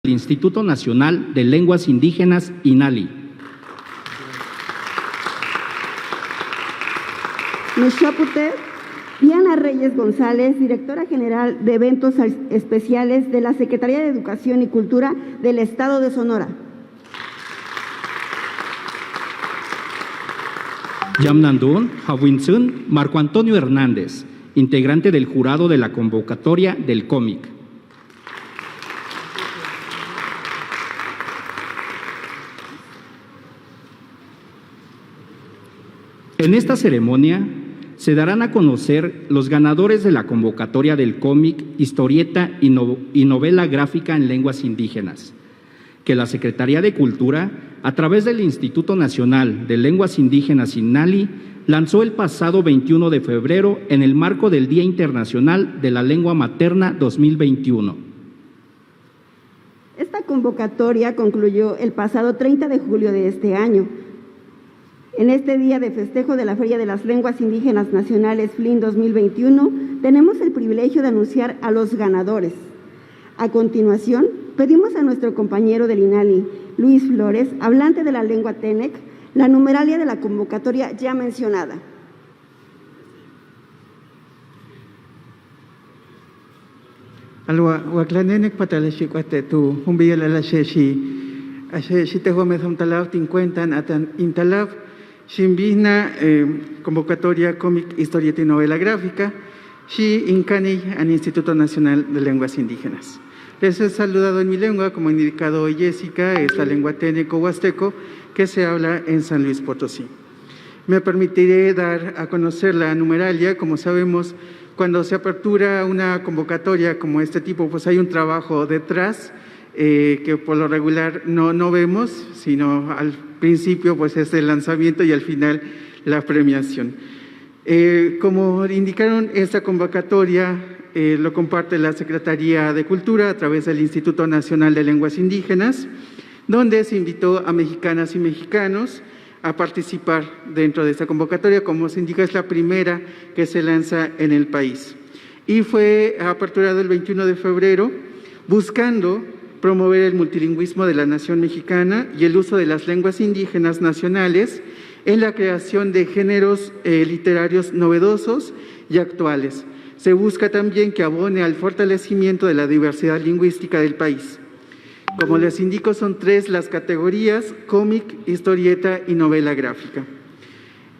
del Instituto Nacional de Lenguas Indígenas, INALI. Nexapute, Diana Reyes González, directora general de Eventos Especiales de la Secretaría de Educación y Cultura del Estado de Sonora. Yamnandún Hawinsun Marco Antonio Hernández, integrante del jurado de la convocatoria del cómic. En esta ceremonia se darán a conocer los ganadores de la convocatoria del cómic, historieta y novela gráfica en lenguas indígenas, que la Secretaría de Cultura, a través del Instituto Nacional de Lenguas Indígenas, INALI, lanzó el pasado 21 de febrero en el marco del Día Internacional de la Lengua Materna 2021. Esta convocatoria concluyó el pasado 30 de julio de este año. En este día de festejo de la Feria de las Lenguas Indígenas Nacionales FLIN 2021, tenemos el privilegio de anunciar a los ganadores. A continuación, pedimos a nuestro compañero del INALI, Luis Flores, hablante de la lengua Tenec, la numeralia de la convocatoria ya mencionada. Alwa waklanenec patalashikuate tu humbiel alasheshi asheshi te Gómez Umtalab 50 atan intalab shimbina convocatoria cómic historieta y novela gráfica shi incani al Instituto Nacional de Lenguas Indígenas. Les he saludado en mi lengua, como ha indicado hoy Jessica, es la lengua teneco huasteco que se habla en San Luis Potosí. Me permitiré dar a conocer la numeralia. Como sabemos, cuando se apertura una convocatoria como este tipo, pues hay un trabajo detrás que por lo regular no vemos, sino al principio pues es el lanzamiento y al final la premiación. Como indicaron, esta convocatoria lo comparte la Secretaría de Cultura a través del Instituto Nacional de Lenguas Indígenas, donde se invitó a mexicanas y mexicanos a participar dentro de esta convocatoria. Como se indica, es la primera que se lanza en el país. Y fue aperturado el 21 de febrero, buscando promover el multilingüismo de la nación mexicana y el uso de las lenguas indígenas nacionales en la creación de géneros literarios novedosos y actuales. Se busca también que abone al fortalecimiento de la diversidad lingüística del país. Como les indico, son 3 las categorías: cómic, historieta y novela gráfica.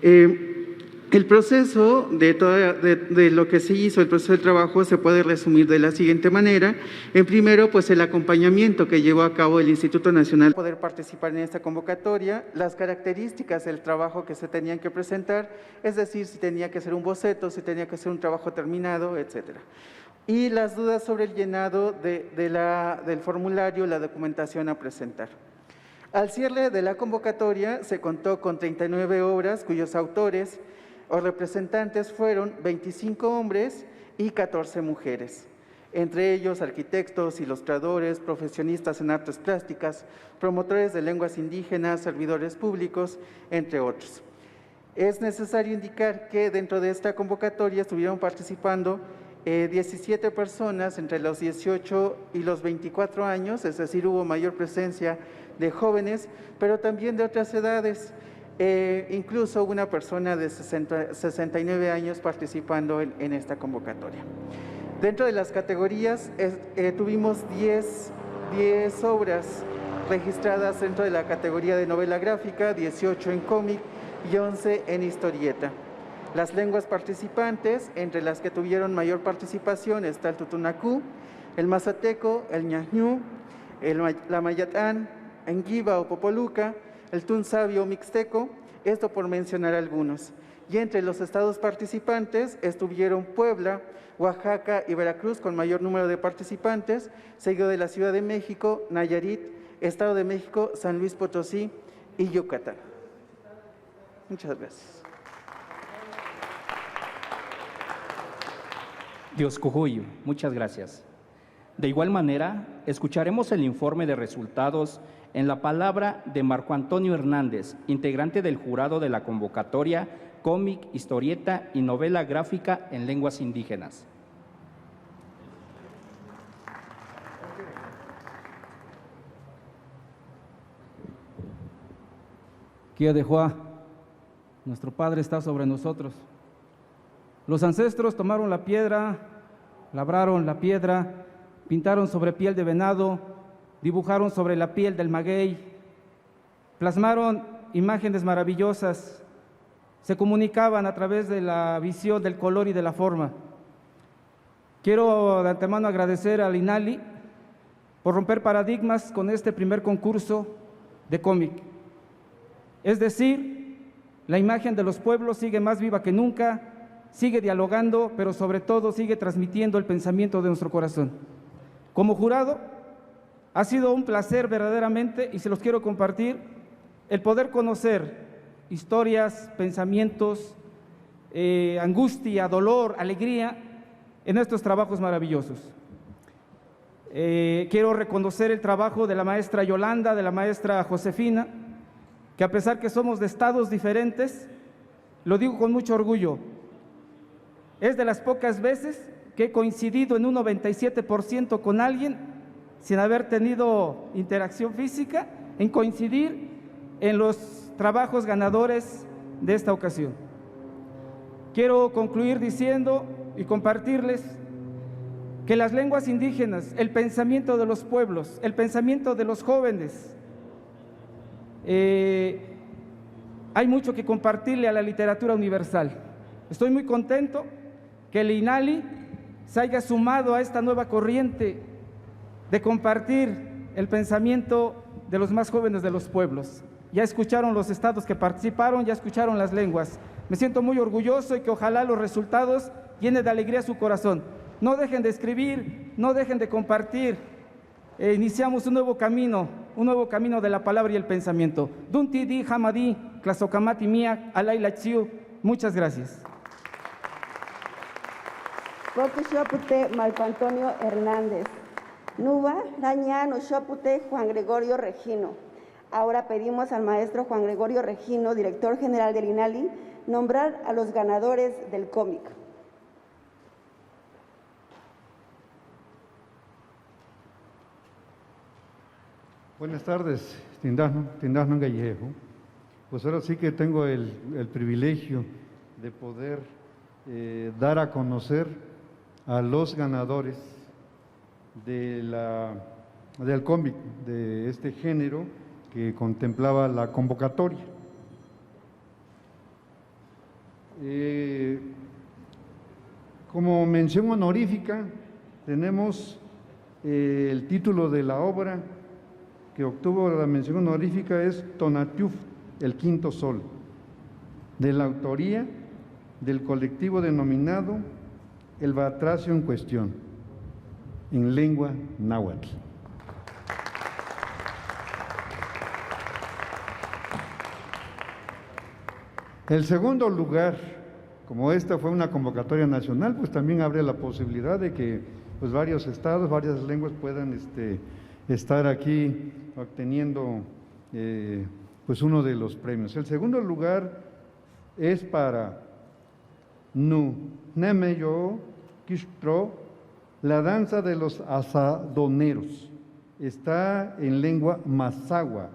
El proceso de lo que se hizo, el proceso de trabajo, se puede resumir de la siguiente manera. En primero, pues el acompañamiento que llevó a cabo el Instituto Nacional para poder participar en esta convocatoria, las características del trabajo que se tenían que presentar, es decir, si tenía que ser un boceto, si tenía que ser un trabajo terminado, etcétera. Y las dudas sobre el llenado del formulario, la documentación a presentar. Al cierre de la convocatoria se contó con 39 obras cuyos autores o representantes fueron 25 hombres y 14 mujeres, entre ellos arquitectos, ilustradores, profesionistas en artes plásticas, promotores de lenguas indígenas, servidores públicos, entre otros. Es necesario indicar que dentro de esta convocatoria estuvieron participando 17 personas entre los 18 y los 24 años, es decir, hubo mayor presencia de jóvenes, pero también de otras edades. Incluso una persona de 69 años participando en esta convocatoria. Dentro de las categorías tuvimos 10 obras registradas dentro de la categoría de novela gráfica, 18 en cómic y 11 en historieta. Las lenguas participantes, entre las que tuvieron mayor participación, está el tutunacú, el mazateco, el ñañú, la mayatán, enguiba o popoluca, el tunsabi o mixteco, esto por mencionar algunos. Y entre los estados participantes estuvieron Puebla, Oaxaca y Veracruz con mayor número de participantes, seguido de la Ciudad de México, Nayarit, Estado de México, San Luis Potosí y Yucatán. Muchas gracias. Dioscujuyo, muchas gracias. De igual manera, escucharemos el informe de resultados en la palabra de Marco Antonio Hernández, integrante del jurado de la convocatoria cómic, historieta y novela gráfica en lenguas indígenas. Kia de Juá, nuestro Padre está sobre nosotros. Los ancestros tomaron la piedra, labraron la piedra, pintaron sobre piel de venado, dibujaron sobre la piel del maguey, plasmaron imágenes maravillosas, se comunicaban a través de la visión del color y de la forma. Quiero de antemano agradecer al INALI por romper paradigmas con este primer concurso de cómic. Es decir, la imagen de los pueblos sigue más viva que nunca, sigue dialogando, pero sobre todo sigue transmitiendo el pensamiento de nuestro corazón. Como jurado, ha sido un placer verdaderamente, y se los quiero compartir, el poder conocer historias, pensamientos, angustia, dolor, alegría en estos trabajos maravillosos. Quiero reconocer el trabajo de la maestra Yolanda, de la maestra Josefina, que a pesar que somos de estados diferentes, lo digo con mucho orgullo, es de las pocas veces que he coincidido en un 97% con alguien sin haber tenido interacción física, en coincidir en los trabajos ganadores de esta ocasión. Quiero concluir diciendo y compartirles que las lenguas indígenas, el pensamiento de los pueblos, el pensamiento de los jóvenes, hay mucho que compartirle a la literatura universal. Estoy muy contento que el INALI se haya sumado a esta nueva corriente de compartir el pensamiento de los más jóvenes de los pueblos. Ya escucharon los estados que participaron, ya escucharon las lenguas. Me siento muy orgulloso y que ojalá los resultados llenen de alegría su corazón. No dejen de escribir, no dejen de compartir. Iniciamos un nuevo camino de la palabra y el pensamiento. Dunti di Hamadi, Tlazokamati Mia, Alay Lachiu. Muchas gracias. Shopute Marco Antonio Hernández. Nuba, Raña, Shopute Juan Gregorio Regino. Ahora pedimos al maestro Juan Gregorio Regino, director general del INALI, nombrar a los ganadores del cómic. Buenas tardes, Tindasno Gallejo. Pues ahora sí que tengo el privilegio de poder dar a conocer a los ganadores del cómic de este género que contemplaba la convocatoria. Como mención honorífica, tenemos el título de la obra que obtuvo la mención honorífica es Tonatiuh, el quinto sol, de la autoría del colectivo denominado El Batracio en Cuestión, en lengua náhuatl. El segundo lugar, como esta fue una convocatoria nacional, pues también abre la posibilidad de que pues, varios estados, varias lenguas puedan estar aquí obteniendo pues uno de los premios. El segundo lugar es para Nu Nemeyo Quistro, la danza de los asadoneros. Está en lengua mazahua.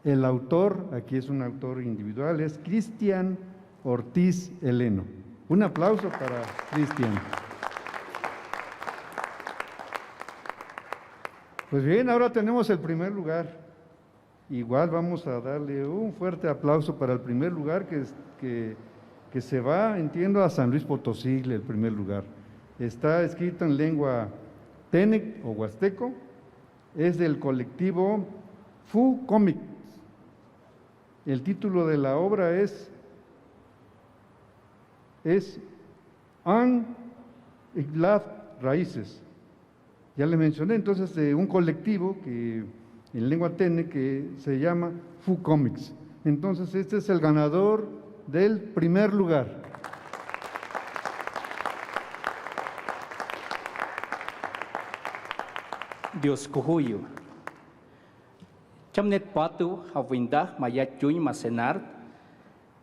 El autor, aquí es un autor individual, es Cristian Ortiz Heleno. Un aplauso para Cristian. Pues bien, ahora tenemos el primer lugar. Igual vamos a darle un fuerte aplauso para el primer lugar que se va, entiendo, a San Luis Potosí, el primer lugar. Está escrito en lengua Tenec o huasteco, es del colectivo Fu Comics. El título de la obra es An Iglaf Raíces. Ya le mencioné entonces de un colectivo que en lengua Tenec que se llama Fu Comics. Entonces este es el ganador del primer lugar. Dios Cujuyo. Chamnet Patu, Havindah, Mayat Yuy, Macenart.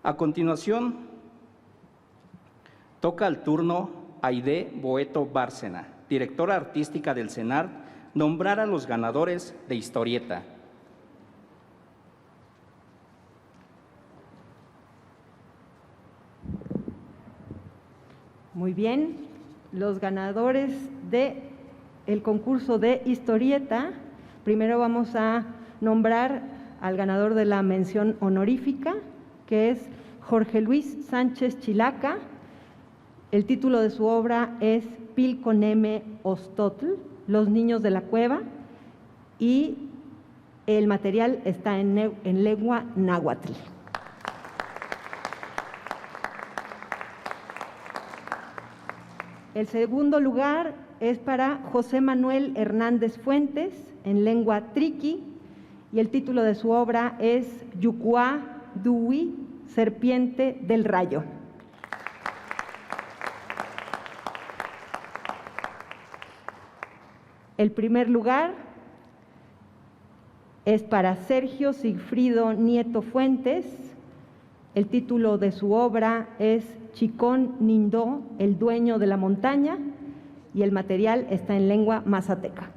A continuación, toca el turno Aide Boeto Bárcena, directora artística del CENART, nombrar a los ganadores de historieta. Muy bien, los ganadores del concurso de historieta, primero vamos a nombrar al ganador de la mención honorífica, que es Jorge Luis Sánchez Chilaca. El título de su obra es Pilconeme Ostotl, Los niños de la cueva, y el material está en lengua náhuatl. El segundo lugar es para José Manuel Hernández Fuentes, en lengua triqui, y el título de su obra es Yucuá Dui, Serpiente del Rayo. El primer lugar es para Sergio Sigfrido Nieto Fuentes. El título de su obra es Chicón Nindó, el dueño de la montaña, y el material está en lengua mazateca.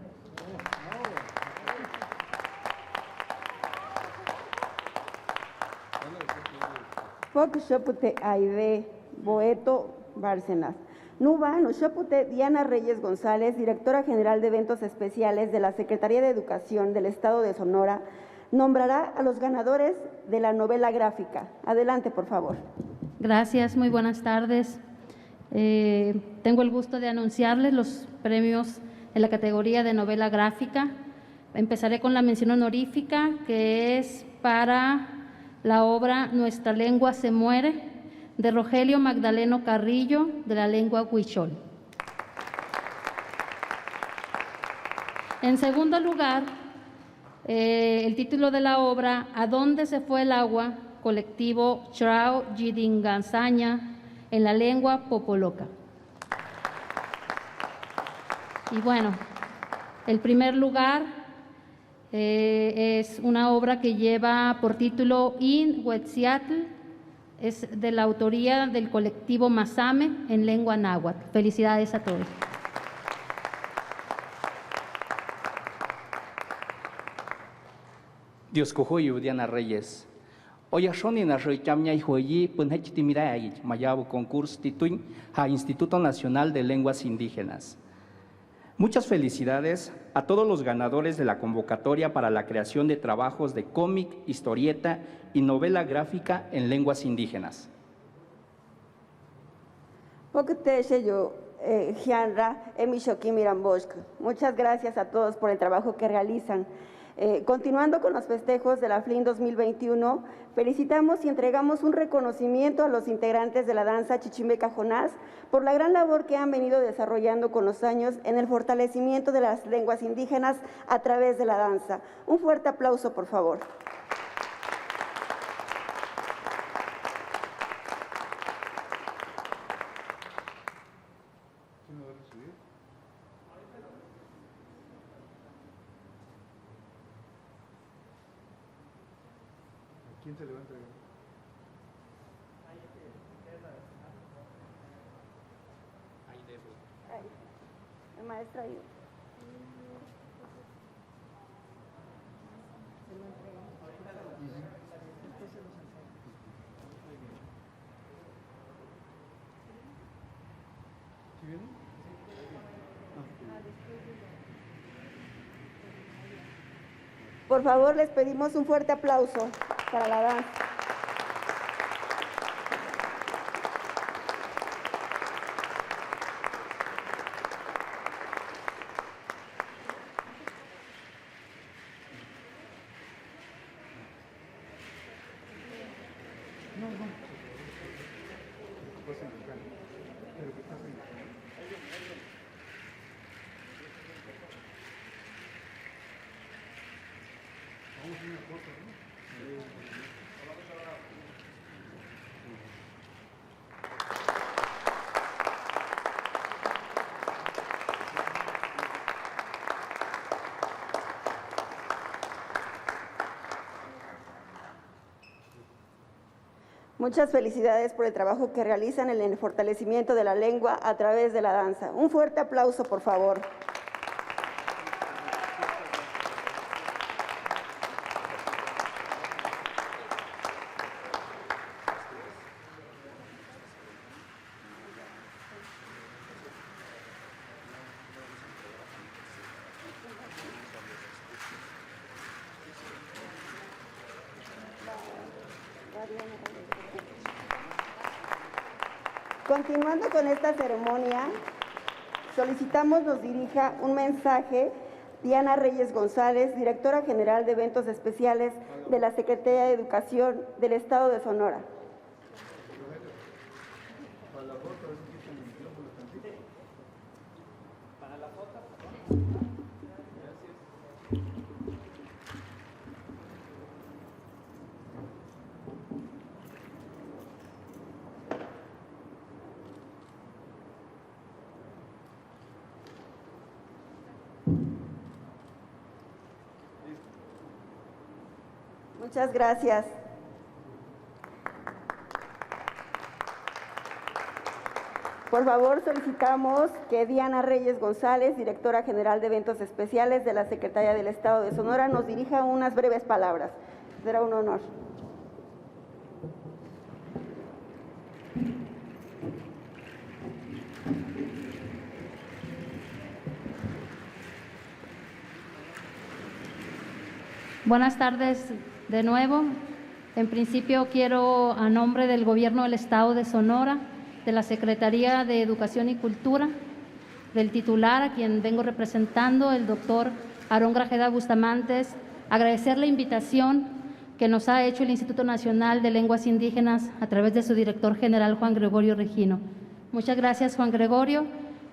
Fok Shopute Aide Boeto Bárcenas. Nuba Noshopute Diana Reyes González, directora general de eventos especiales de la Secretaría de Educación del Estado de Sonora, nombrará a los ganadores de la novela gráfica. Adelante, por favor. Gracias, muy buenas tardes. Tengo el gusto de anunciarles los premios en la categoría de novela gráfica. Empezaré con la mención honorífica, que es para la obra Nuestra lengua se muere, de Rogelio Magdaleno Carrillo, de la lengua huichol. En segundo lugar, el título de la obra ¿A dónde se fue el agua?, colectivo Chao Yidinganzaña, en la lengua popoloca. Y bueno, el primer lugar es una obra que lleva por título In Huetziatl, es de la autoría del colectivo Mazame, en lengua náhuatl. Felicidades a todos. Dios cojoyo Diana Reyes. Oya Shoni na Roicamia y Joyi, Punhechtimirayi, Mayabo concurso Tituin, a Instituto Nacional de Lenguas Indígenas. Muchas felicidades a todos los ganadores de la convocatoria para la creación de trabajos de cómic, historieta y novela gráfica en lenguas indígenas. Muchas gracias a todos por el trabajo que realizan. Continuando con los festejos de la FLIN 2021, felicitamos y entregamos un reconocimiento a los integrantes de la danza Chichimeca Jonás por la gran labor que han venido desarrollando con los años en el fortalecimiento de las lenguas indígenas a través de la danza. Un fuerte aplauso, por favor. ¿Quién se le va a entregar? El maestro ahí. ¿Sí viene? Por favor, les pedimos un fuerte aplauso para la danza. Muchas felicidades por el trabajo que realizan en el fortalecimiento de la lengua a través de la danza. Un fuerte aplauso, por favor. Continuando con esta ceremonia, solicitamos nos dirija un mensaje Diana Reyes González, directora general de Eventos Especiales de la Secretaría de Educación del Estado de Sonora. Muchas gracias. Por favor, solicitamos que Diana Reyes González, directora general de Eventos Especiales de la Secretaría del Estado de Sonora, nos dirija unas breves palabras. Será un honor. Buenas tardes de nuevo. En principio quiero, a nombre del Gobierno del Estado de Sonora, de la Secretaría de Educación y Cultura, del titular, a quien vengo representando, el doctor Aarón Grajeda Bustamante, agradecer la invitación que nos ha hecho el Instituto Nacional de Lenguas Indígenas a través de su director general, Juan Gregorio Regino. Muchas gracias, Juan Gregorio.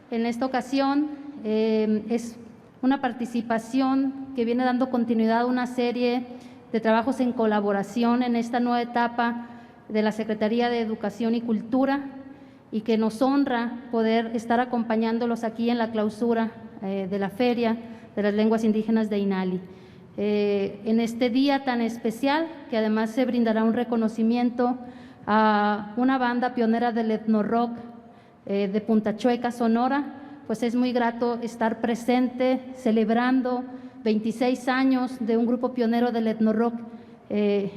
En esta ocasión es una participación que viene dando continuidad a una serie de trabajos en colaboración en esta nueva etapa de la Secretaría de Educación y Cultura, y que nos honra poder estar acompañándolos aquí en la clausura de la Feria de las Lenguas Indígenas de Inali. En este día tan especial, que además se brindará un reconocimiento a una banda pionera del etno-rock de Punta Chueca, Sonora, pues es muy grato estar presente celebrando 26 años de un grupo pionero del etno-rock en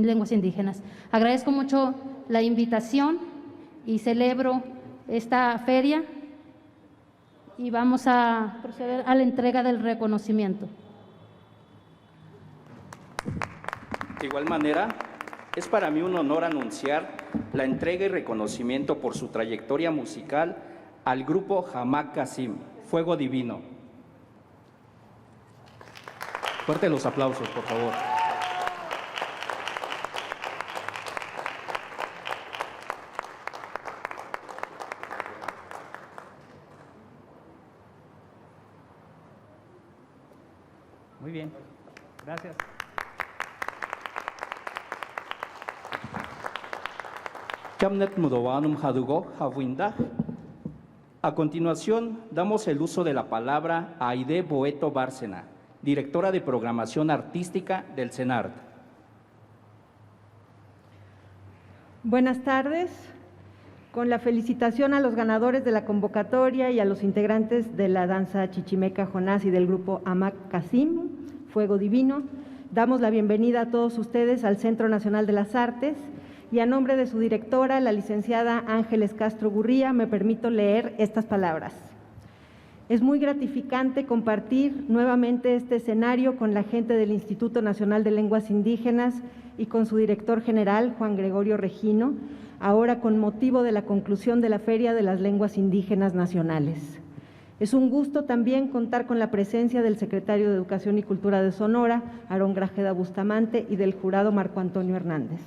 lenguas indígenas. Agradezco mucho la invitación y celebro esta feria, y vamos a proceder a la entrega del reconocimiento. De igual manera, es para mí un honor anunciar la entrega y reconocimiento por su trayectoria musical al grupo Hamak Kasim, Fuego Divino. Fuerte los aplausos, por favor. Muy bien, gracias. A continuación, damos el uso de la palabra a Aide Boeto Bárcena, directora de Programación Artística del CENART. Buenas tardes. Con la felicitación a los ganadores de la convocatoria y a los integrantes de la danza chichimeca Jonás y del grupo Hamak Kasim, Fuego Divino, damos la bienvenida a todos ustedes al Centro Nacional de las Artes, y a nombre de su directora, la licenciada Ángeles Castro Gurría, me permito leer estas palabras. Es muy gratificante compartir nuevamente este escenario con la gente del Instituto Nacional de Lenguas Indígenas y con su director general, Juan Gregorio Regino, ahora con motivo de la conclusión de la Feria de las Lenguas Indígenas Nacionales. Es un gusto también contar con la presencia del secretario de Educación y Cultura de Sonora, Aarón Grajeda Bustamante, y del jurado Marco Antonio Hernández.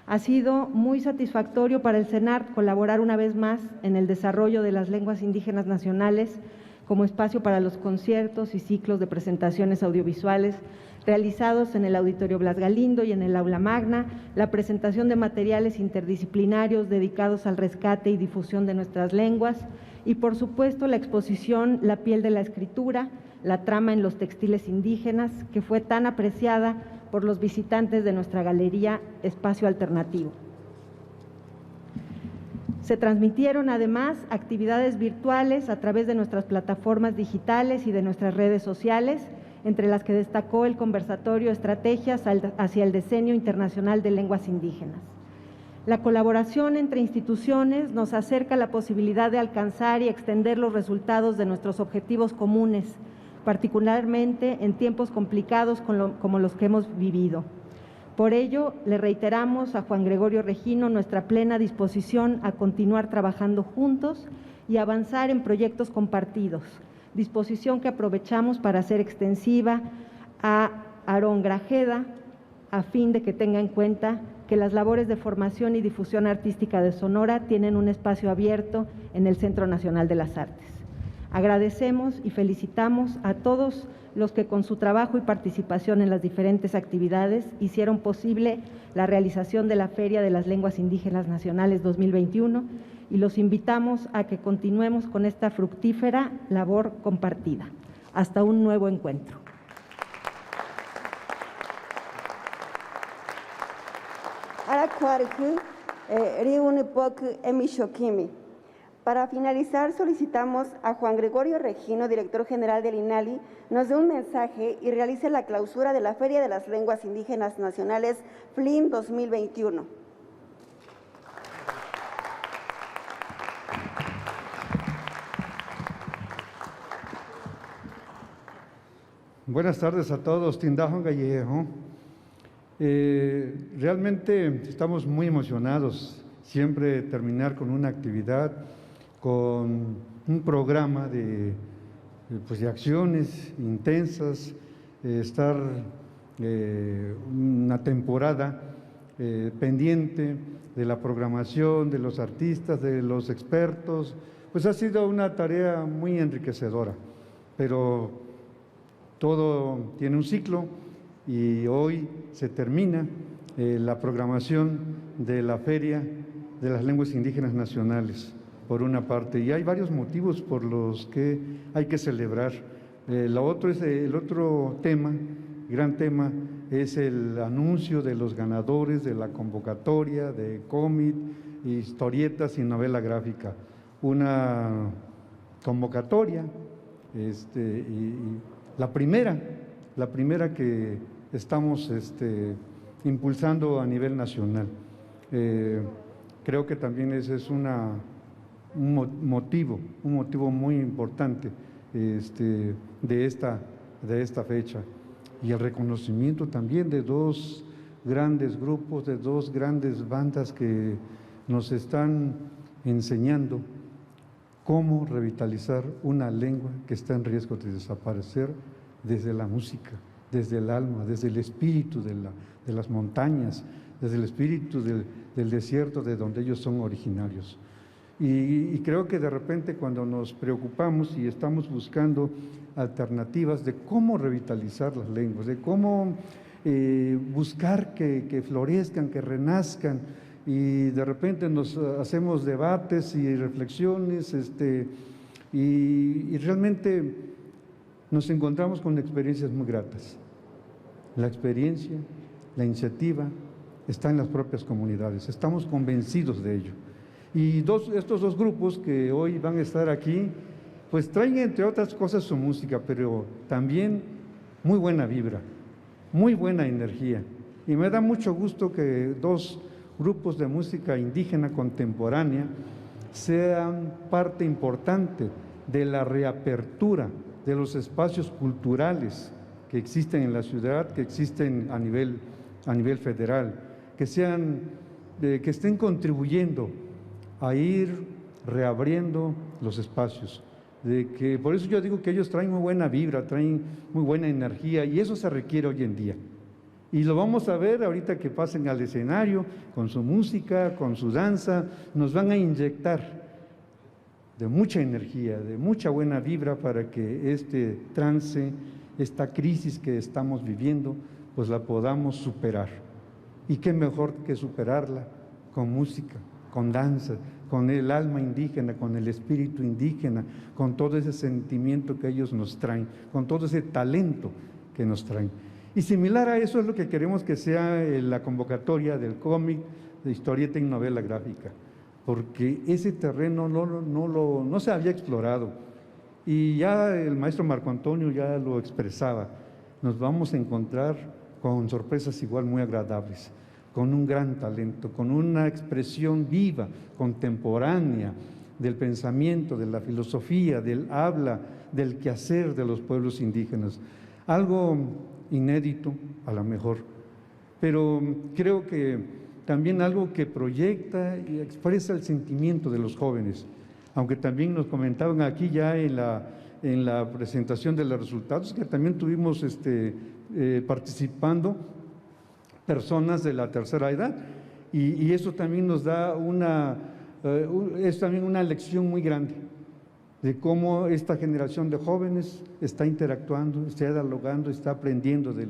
Ha sido muy satisfactorio para el CENART colaborar una vez más en el desarrollo de las lenguas indígenas nacionales como espacio para los conciertos y ciclos de presentaciones audiovisuales realizados en el Auditorio Blas Galindo y en el Aula Magna, la presentación de materiales interdisciplinarios dedicados al rescate y difusión de nuestras lenguas y, por supuesto, la exposición La piel de la escritura, la trama en los textiles indígenas, que fue tan apreciada por los visitantes de nuestra galería Espacio Alternativo. Se transmitieron además actividades virtuales a través de nuestras plataformas digitales y de nuestras redes sociales, entre las que destacó el conversatorio Estrategias hacia el Decenio Internacional de Lenguas Indígenas. La colaboración entre instituciones nos acerca a la posibilidad de alcanzar y extender los resultados de nuestros objetivos comunes, particularmente en tiempos complicados como los que hemos vivido. Por ello, le reiteramos a Juan Gregorio Regino nuestra plena disposición a continuar trabajando juntos y avanzar en proyectos compartidos, disposición que aprovechamos para hacer extensiva a Aarón Grajeda, a fin de que tenga en cuenta que las labores de formación y difusión artística de Sonora tienen un espacio abierto en el Centro Nacional de las Artes. Agradecemos y felicitamos a todos los que con su trabajo y participación en las diferentes actividades hicieron posible la realización de la Feria de las Lenguas Indígenas Nacionales 2021 y los invitamos a que continuemos con esta fructífera labor compartida. Hasta un nuevo encuentro. Para finalizar, solicitamos a Juan Gregorio Regino, director general del INALI, nos dé un mensaje y realice la clausura de la Feria de las Lenguas Indígenas Nacionales FLIN 2021. Buenas tardes a todos. Tindajon Gallejo. Realmente estamos muy emocionados siempre terminar con una actividad, con un programa de acciones intensas, estar una temporada pendiente de la programación, de los artistas, de los expertos. Pues ha sido una tarea muy enriquecedora, pero todo tiene un ciclo y hoy se termina la programación de la Feria de las Lenguas Indígenas Nacionales, por una parte, y hay varios motivos por los que hay que celebrar. El otro tema, gran tema, es el anuncio de los ganadores de la convocatoria de cómic, historietas y novela gráfica. Una convocatoria, y la primera que estamos impulsando a nivel nacional. Creo que también ese es un motivo muy importante de esta fecha. Y el reconocimiento también de dos grandes grupos, de dos grandes bandas que nos están enseñando cómo revitalizar una lengua que está en riesgo de desaparecer desde la música, desde el alma, desde el espíritu de las montañas, desde el espíritu del desierto de donde ellos son originarios. Y creo que de repente cuando nos preocupamos y estamos buscando alternativas de cómo revitalizar las lenguas, de cómo buscar que florezcan, que renazcan, y de repente nos hacemos debates y reflexiones, y realmente nos encontramos con experiencias muy gratas. La experiencia, la iniciativa está en las propias comunidades, estamos convencidos de ello. Y estos dos grupos que hoy van a estar aquí, pues traen entre otras cosas su música, pero también muy buena vibra, muy buena energía. Y me da mucho gusto que dos grupos de música indígena contemporánea sean parte importante de la reapertura de los espacios culturales que existen en la ciudad, que existen a nivel federal, que estén contribuyendo a ir reabriendo los espacios. Por eso yo digo que ellos traen muy buena vibra, traen muy buena energía, y eso se requiere hoy en día. Y lo vamos a ver ahorita que pasen al escenario, con su música, con su danza, nos van a inyectar de mucha energía, de mucha buena vibra para que este trance, esta crisis que estamos viviendo, pues la podamos superar. Y qué mejor que superarla con música, con danza, con el alma indígena, con el espíritu indígena, con todo ese sentimiento que ellos nos traen, con todo ese talento que nos traen. Y similar a eso es lo que queremos que sea la convocatoria del cómic, de historieta y novela gráfica, porque ese terreno no se había explorado. Y ya el maestro Marco Antonio ya lo expresaba, nos vamos a encontrar con sorpresas igual muy agradables, con un gran talento, con una expresión viva, contemporánea del pensamiento, de la filosofía, del habla, del quehacer de los pueblos indígenas. Algo inédito, a lo mejor, pero creo que también algo que proyecta y expresa el sentimiento de los jóvenes, aunque también nos comentaban aquí ya en la presentación de los resultados, que también tuvimos participando personas de la tercera edad, y eso también nos da es también una lección muy grande de cómo esta generación de jóvenes está interactuando, está dialogando, está aprendiendo de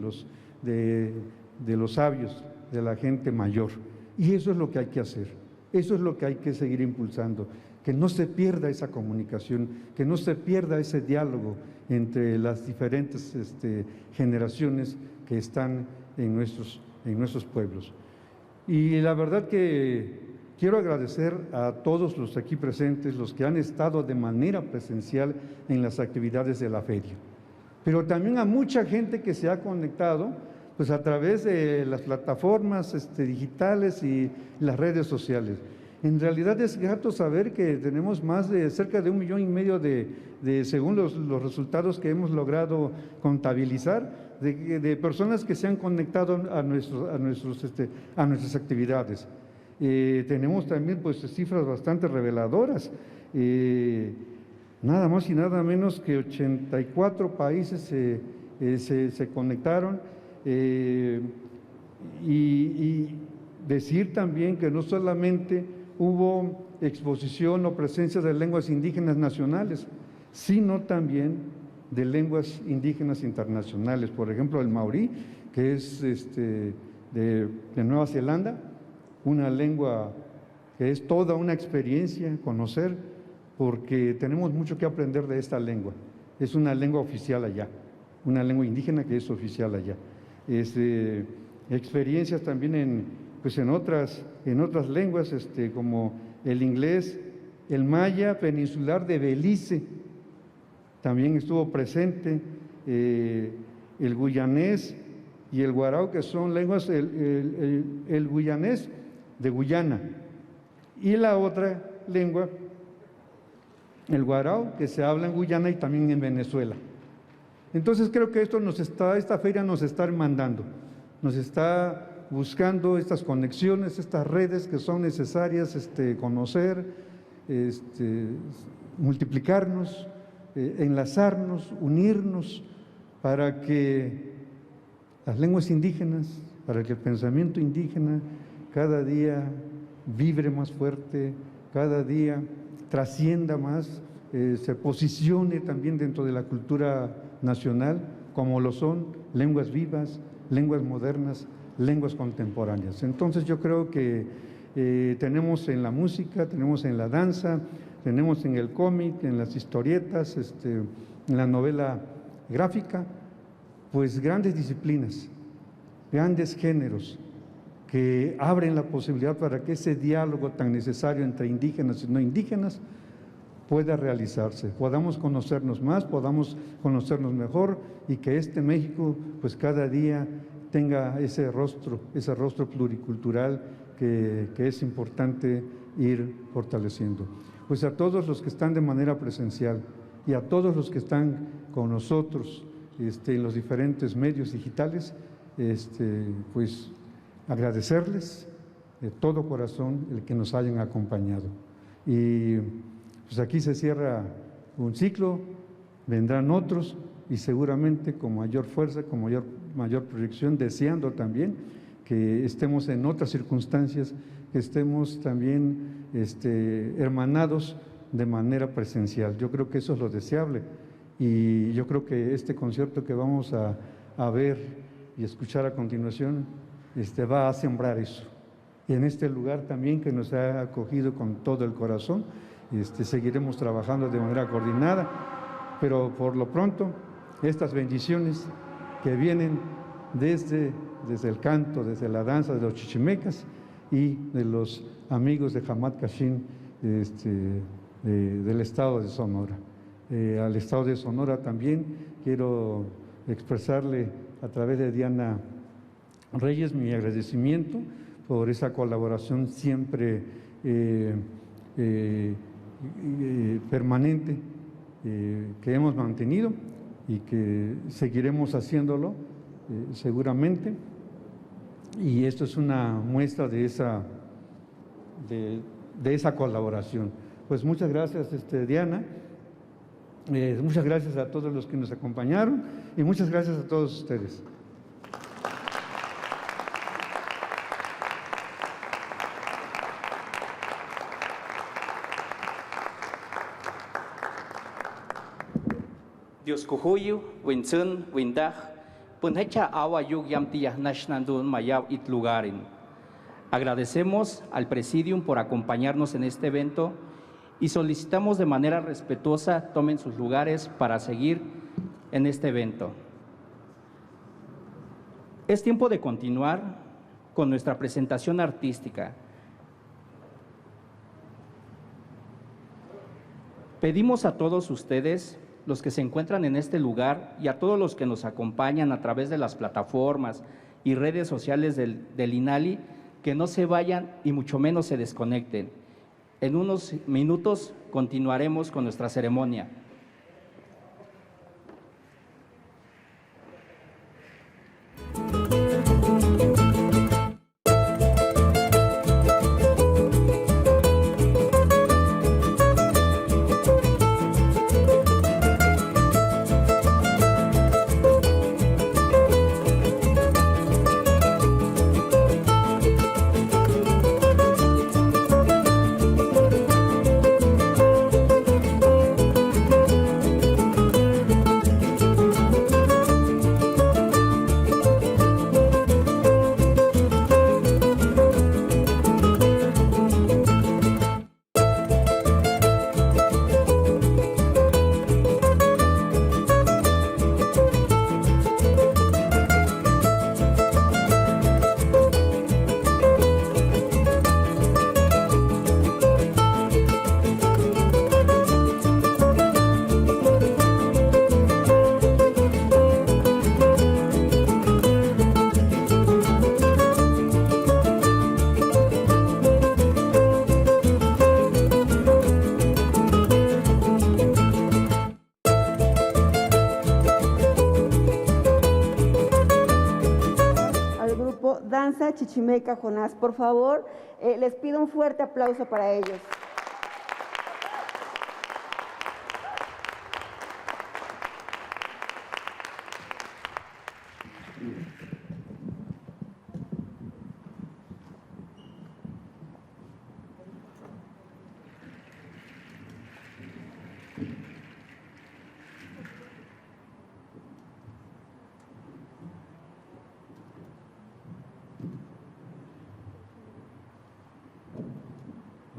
los sabios, de la gente mayor. Y eso es lo que hay que hacer, eso es lo que hay que seguir impulsando, que no se pierda esa comunicación, que no se pierda ese diálogo entre las diferentes generaciones que están en nuestros pueblos. Y la verdad que quiero agradecer a todos los aquí presentes, los que han estado de manera presencial en las actividades de la feria, pero también a mucha gente que se ha conectado pues a través de las plataformas digitales y las redes sociales. En realidad es grato saber que tenemos más de cerca de 1,5 millones según los resultados que hemos logrado contabilizar, de personas que se han conectado a nuestras actividades. Tenemos también pues cifras bastante reveladoras. Nada más y nada menos que 84 países se conectaron. Y decir también que no solamente hubo exposición o presencia de lenguas indígenas nacionales, sino también de lenguas indígenas internacionales. Por ejemplo, el maorí, que es de Nueva Zelanda, una lengua que es toda una experiencia conocer, porque tenemos mucho que aprender de esta lengua. Es una lengua oficial allá, una lengua indígena que es oficial allá. Experiencias también en otras lenguas, como el inglés, el maya peninsular de Belice también estuvo presente, el guyanés y el guarao, que son lenguas, el guyanés de Guyana, y la otra lengua, el guarao, que se habla en Guyana y también en Venezuela. Entonces creo que esta feria nos está mandando, nos está buscando estas conexiones, estas redes que son necesarias conocer, multiplicarnos, enlazarnos, unirnos, para que las lenguas indígenas, para que el pensamiento indígena cada día vibre más fuerte, cada día trascienda más, se posicione también dentro de la cultura nacional, como lo son lenguas vivas, lenguas modernas, lenguas contemporáneas. Entonces yo creo que tenemos en la música, tenemos en la danza, tenemos en el cómic, en las historietas, en la novela gráfica, pues grandes disciplinas, grandes géneros que abren la posibilidad para que ese diálogo tan necesario entre indígenas y no indígenas pueda realizarse, podamos conocernos más, podamos conocernos mejor, y que México pues cada día tenga ese rostro pluricultural que es importante ir fortaleciendo. Pues a todos los que están de manera presencial y a todos los que están con nosotros en los diferentes medios digitales, pues agradecerles de todo corazón el que nos hayan acompañado. Y pues aquí se cierra un ciclo, vendrán otros, y seguramente con mayor fuerza, con mayor proyección, deseando también que estemos en otras circunstancias, que estemos también hermanados de manera presencial. Yo creo que eso es lo deseable, y yo creo que este concierto que vamos a ver y escuchar a continuación va a sembrar eso. Y en este lugar también que nos ha acogido con todo el corazón, seguiremos trabajando de manera coordinada, pero por lo pronto estas bendiciones que vienen desde el canto, desde la danza de los chichimecas y de los amigos de Hamat Kashin del estado de Sonora. Al estado de Sonora también quiero expresarle a través de Diana Reyes mi agradecimiento por esa colaboración siempre permanente que hemos mantenido y que seguiremos haciéndolo seguramente. y esto es una muestra de esa colaboración. Pues muchas gracias, Diana, muchas gracias a todos los que nos acompañaron y muchas gracias a todos ustedes. Dios kuhuyu, winsun, windah, punhecha awa yug yamtiyah nashnandun mayaw it lugarin. Agradecemos al Presidium por acompañarnos en este evento y solicitamos de manera respetuosa tomen sus lugares para seguir en este evento. Es tiempo de continuar con nuestra presentación artística. Pedimos a todos ustedes, los que se encuentran en este lugar, y a todos los que nos acompañan a través de las plataformas y redes sociales del INALI, que no se vayan y mucho menos se desconecten. En unos minutos continuaremos con nuestra ceremonia. Danza Chichimeca Jonás. Por favor, les pido un fuerte aplauso para ellos.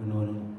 Bueno,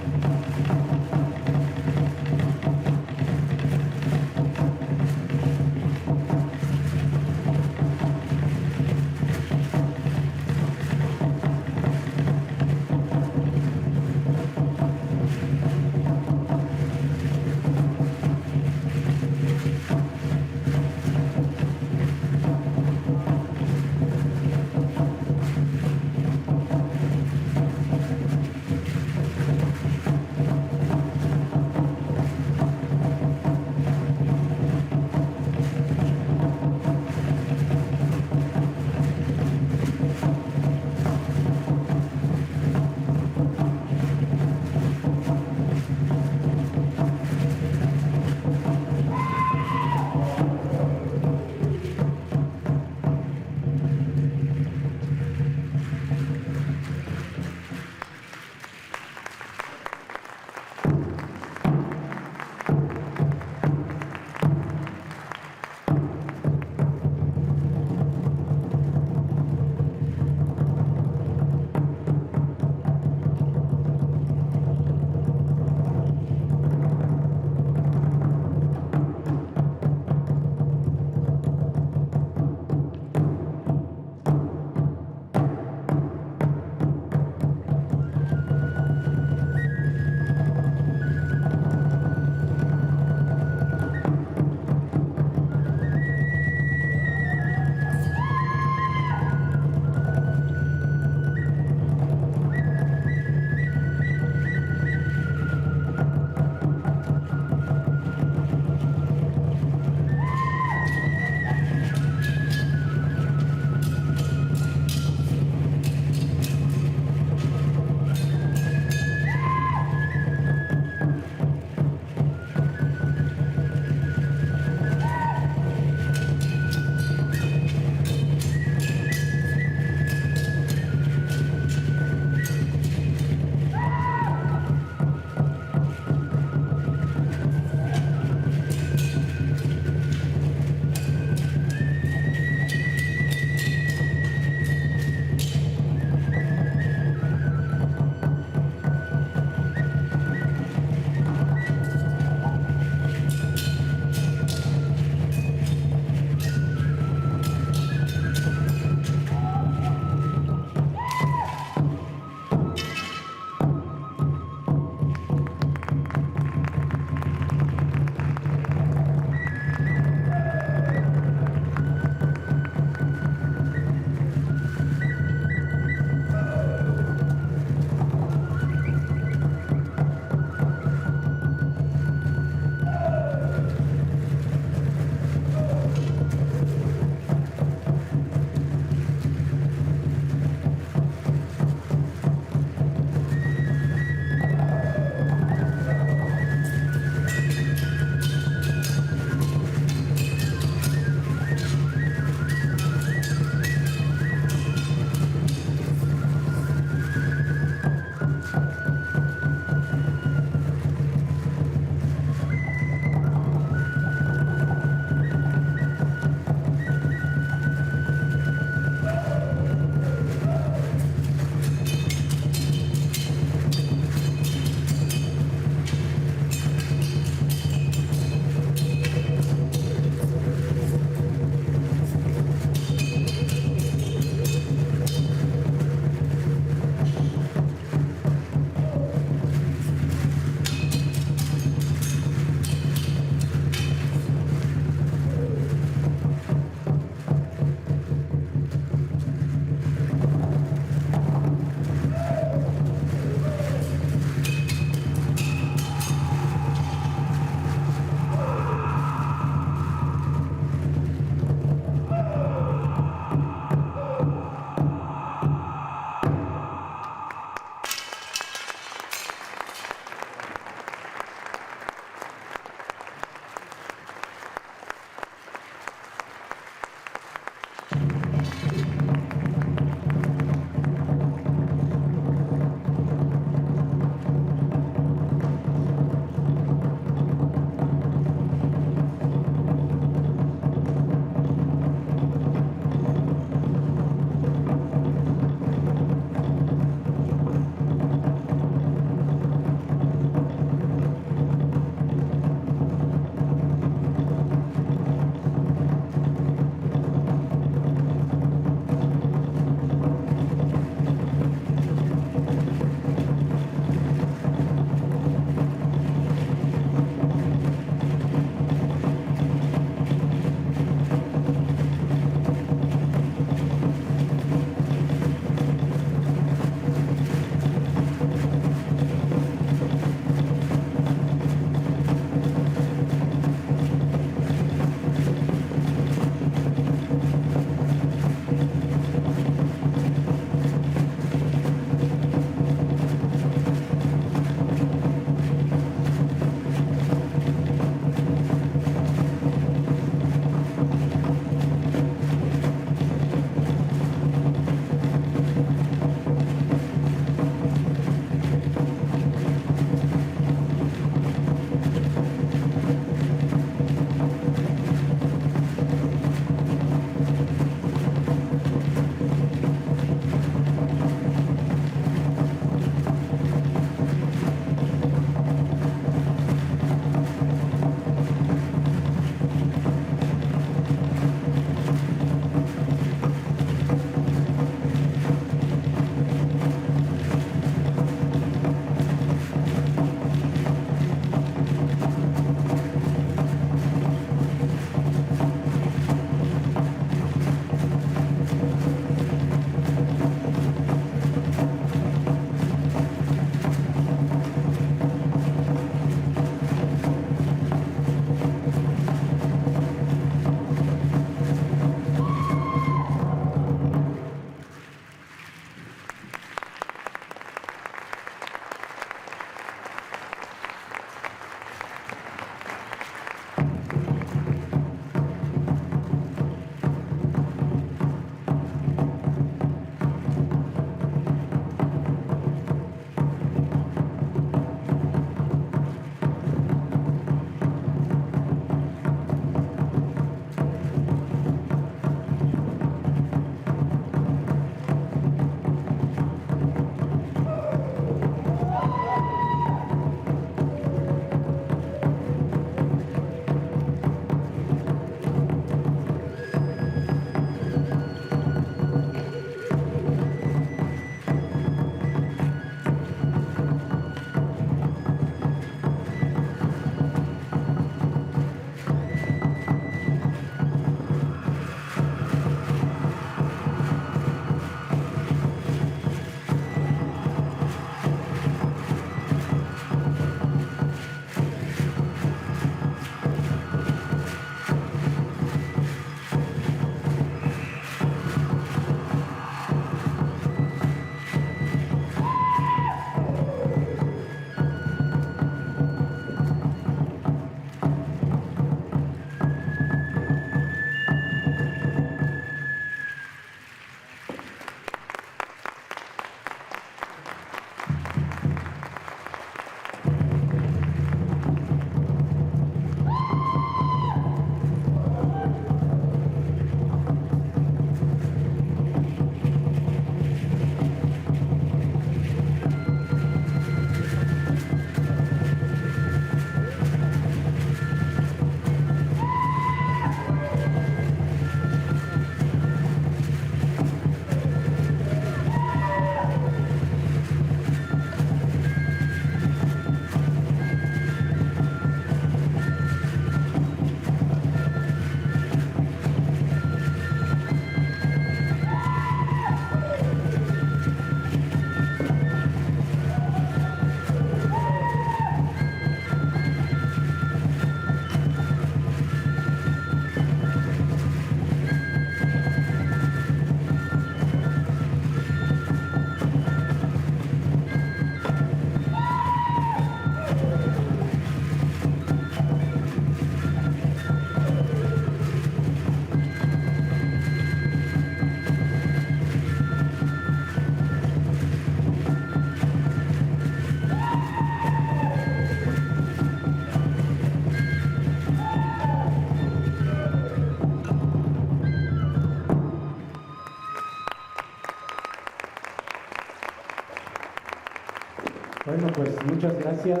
Bueno, pues muchas gracias.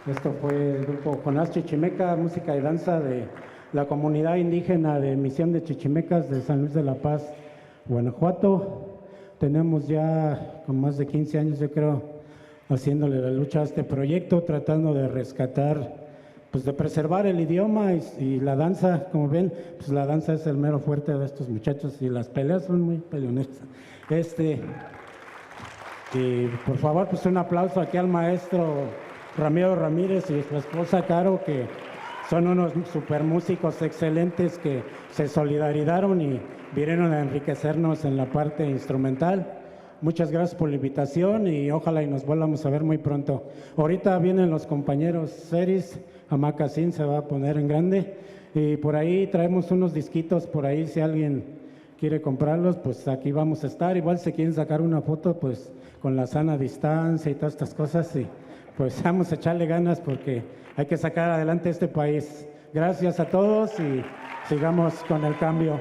Esto fue el grupo Jonás Chichimeca, música y danza de la comunidad indígena de Misión de Chichimecas de San Luis de la Paz, Guanajuato. Tenemos ya con más de 15 años, yo creo, haciéndole la lucha a este proyecto, tratando de rescatar, pues de preservar el idioma y la danza. Como ven, pues la danza es el mero fuerte de estos muchachos y las peleas son muy peleoneras. Y por favor, pues un aplauso aquí al maestro Ramiro Ramírez y su esposa Caro, que son unos super músicos excelentes que se solidarizaron y vinieron a enriquecernos en la parte instrumental. Muchas gracias por la invitación y ojalá y nos volvamos a ver muy pronto. Ahorita vienen los compañeros Ceris, Amacacín se va a poner en grande y por ahí traemos unos disquitos por ahí, si alguien quiere comprarlos, pues aquí vamos a estar. Igual si quieren sacar una foto, pues con la sana distancia y todas estas cosas, y pues vamos a echarle ganas porque hay que sacar adelante este país. Gracias a todos y sigamos con el cambio.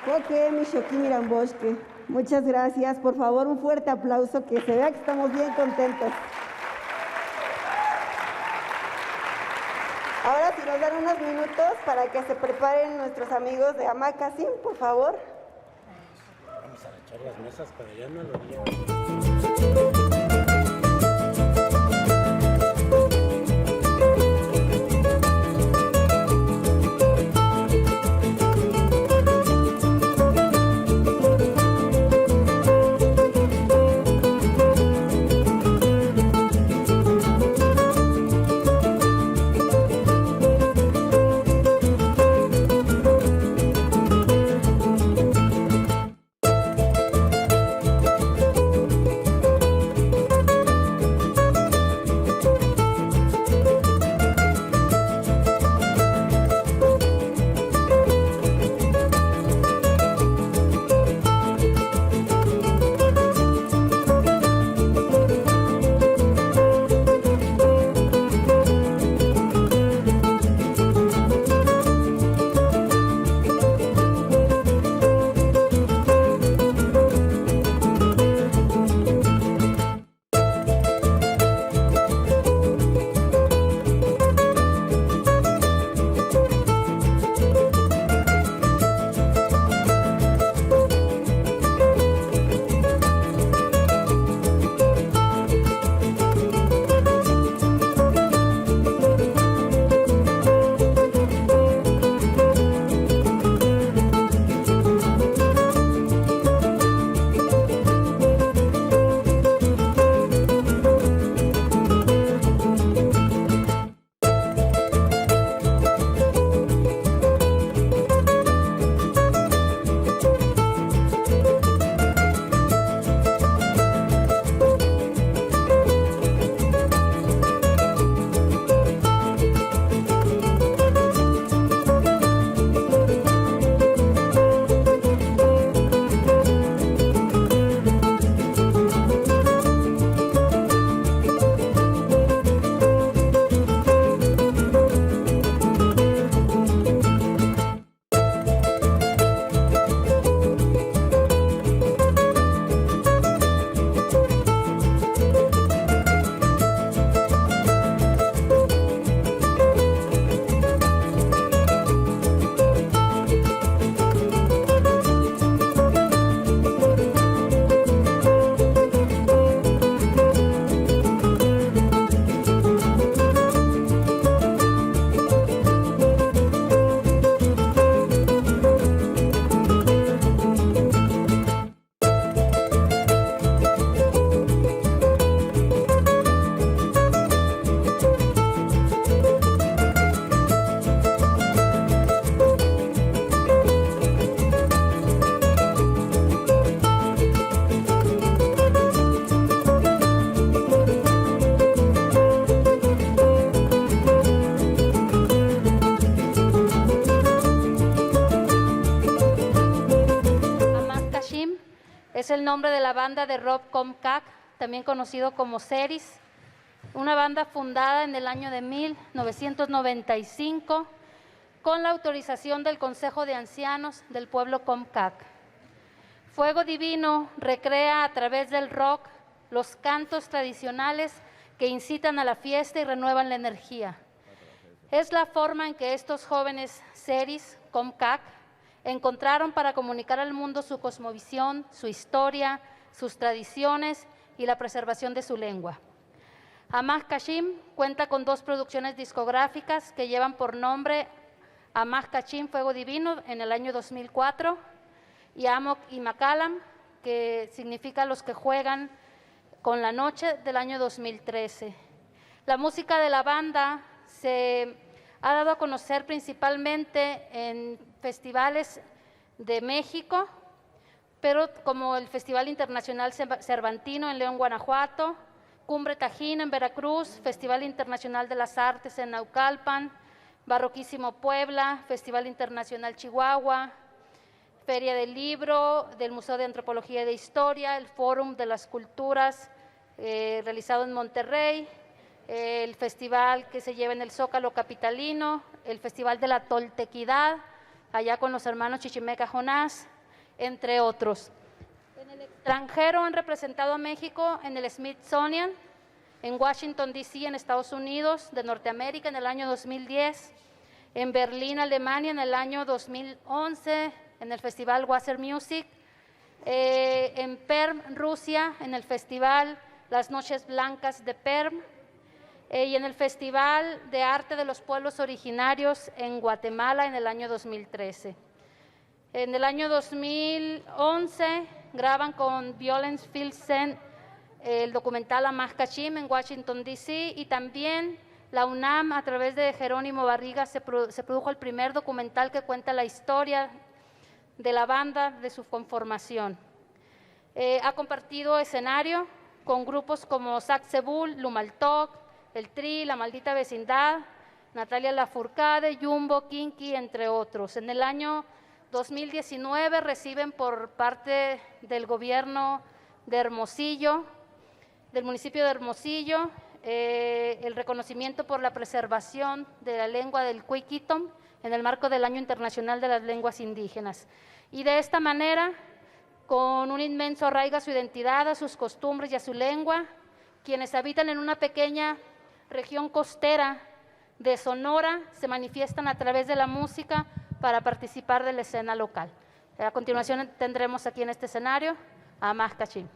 Coque Michoquín Irambosque, muchas gracias. Por favor, un fuerte aplauso, que se vea que estamos bien contentos. Ahora si nos dan unos minutos para que se preparen nuestros amigos de Amacacín, por favor. Vamos a echar las mesas para allá, no lo digo. Es el nombre de la banda de rock Comcac, también conocido como Ceris, una banda fundada en el año de 1995 con la autorización del Consejo de Ancianos del pueblo Comcac. Fuego Divino recrea a través del rock los cantos tradicionales que incitan a la fiesta y renuevan la energía. Es la forma en que estos jóvenes seris, Comcac, encontraron para comunicar al mundo su cosmovisión, su historia, sus tradiciones y la preservación de su lengua. Amaj Kashim cuenta con 2 producciones discográficas que llevan por nombre Amaj Kashim Fuego Divino en el año 2004 y Amok y Makalam, que significa los que juegan con la noche, del año 2013. La música de la banda se ha dado a conocer principalmente en festivales de México, pero como el Festival Internacional Cervantino en León, Guanajuato, Cumbre Tajín en Veracruz, Festival Internacional de las Artes en Naucalpan, Barroquísimo Puebla, Festival Internacional Chihuahua, Feria del Libro, del Museo de Antropología y de Historia, el Fórum de las Culturas realizado en Monterrey, el festival que se lleva en el Zócalo capitalino, el Festival de la Toltequidad, allá con los hermanos Chichimeca Jonás, entre otros. En el extranjero han representado a México en el Smithsonian, en Washington, D.C., en Estados Unidos de Norteamérica en el año 2010, en Berlín, Alemania en el año 2011, en el Festival Wasser Music, en Perm, Rusia, en el Festival Las Noches Blancas de Perm, y en el Festival de Arte de los Pueblos Originarios en Guatemala en el año 2013. En el año 2011 graban con Violence Filsen el documental Amaj Kashim en Washington, D.C. y también la UNAM, a través de Jerónimo Barriga, se produjo el primer documental que cuenta la historia de la banda, de su conformación. Ha compartido escenario con grupos como Sacsebul, Lumaltoc, El Tri, La Maldita Vecindad, Natalia Lafourcade, Jumbo, Kinky, entre otros. En el año 2019 reciben por parte del gobierno de Hermosillo, del municipio de Hermosillo, el reconocimiento por la preservación de la lengua del Cuiquitom en el marco del Año Internacional de las Lenguas Indígenas. Y de esta manera, con un inmenso arraigo a su identidad, a sus costumbres y a su lengua, quienes habitan en una pequeña región costera de Sonora se manifiestan a través de la música para participar de la escena local. A continuación tendremos aquí en este escenario a Amaj Kashim.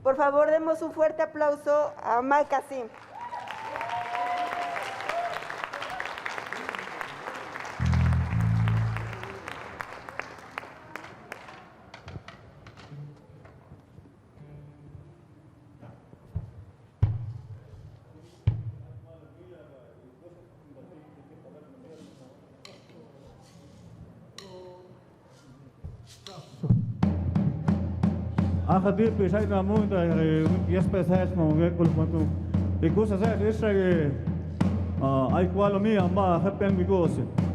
Por favor, demos un fuerte aplauso a Omar Kasim. Aha dipi sai na muita espécies mo gekul quanto e cosa sai essa che ai qualo mia ma happen mi cose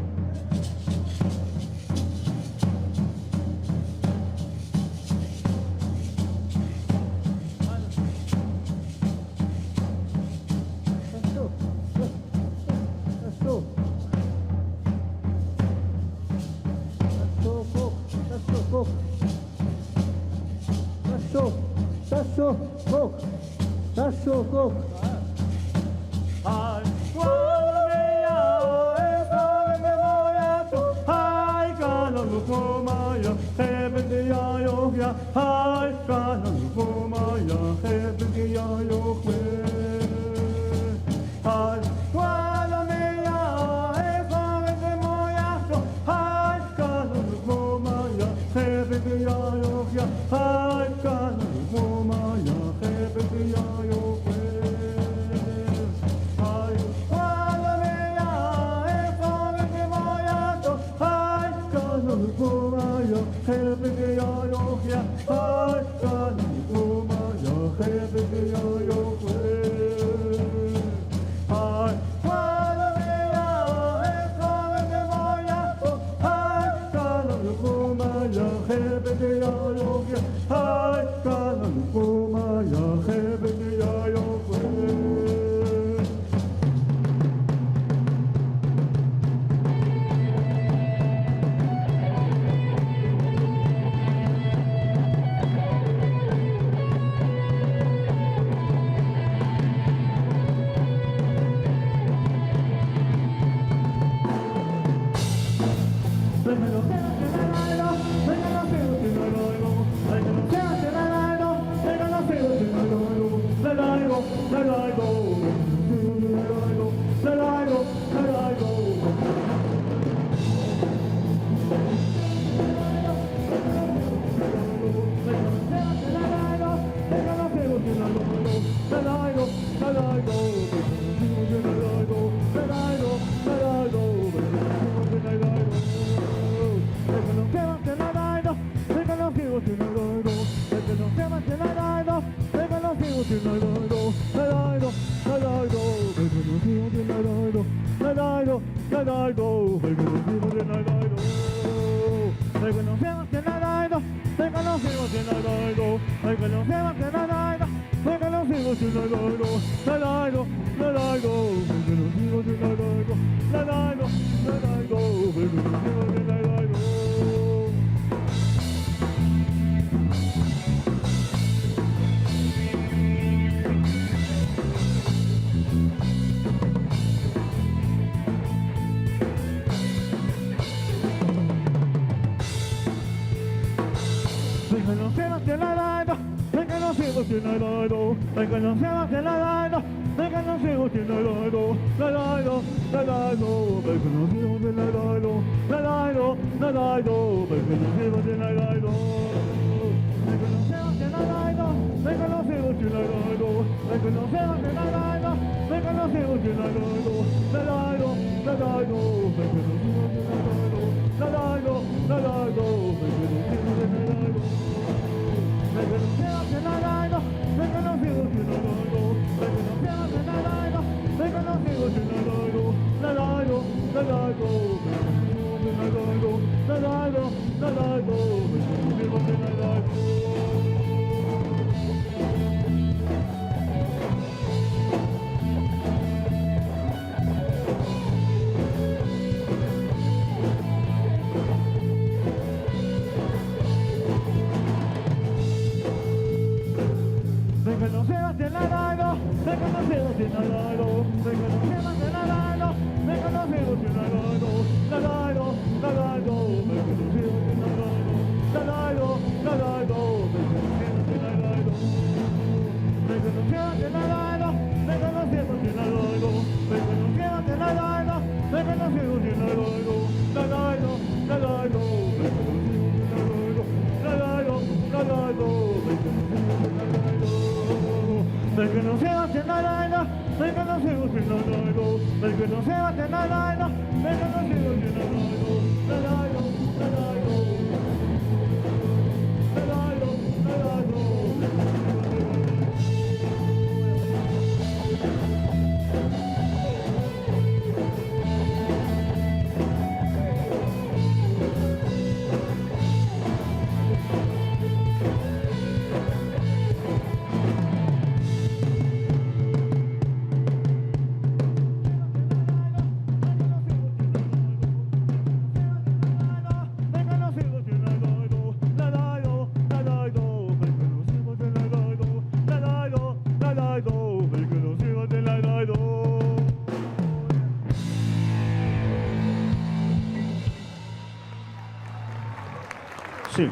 Sí.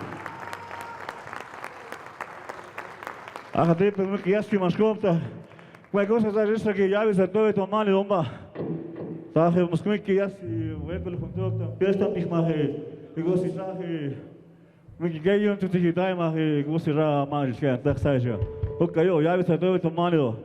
Ach, det är mycket gästmanskapta. Vad går så där så att jag vill sätta det om man i domba. Så jag måste mycket gäst i webbel kontakt. Bästa mig med det går så här. Mycket grejer inte till dig med går så här man ska tack så här. Okej, jag vill sätta det om man då.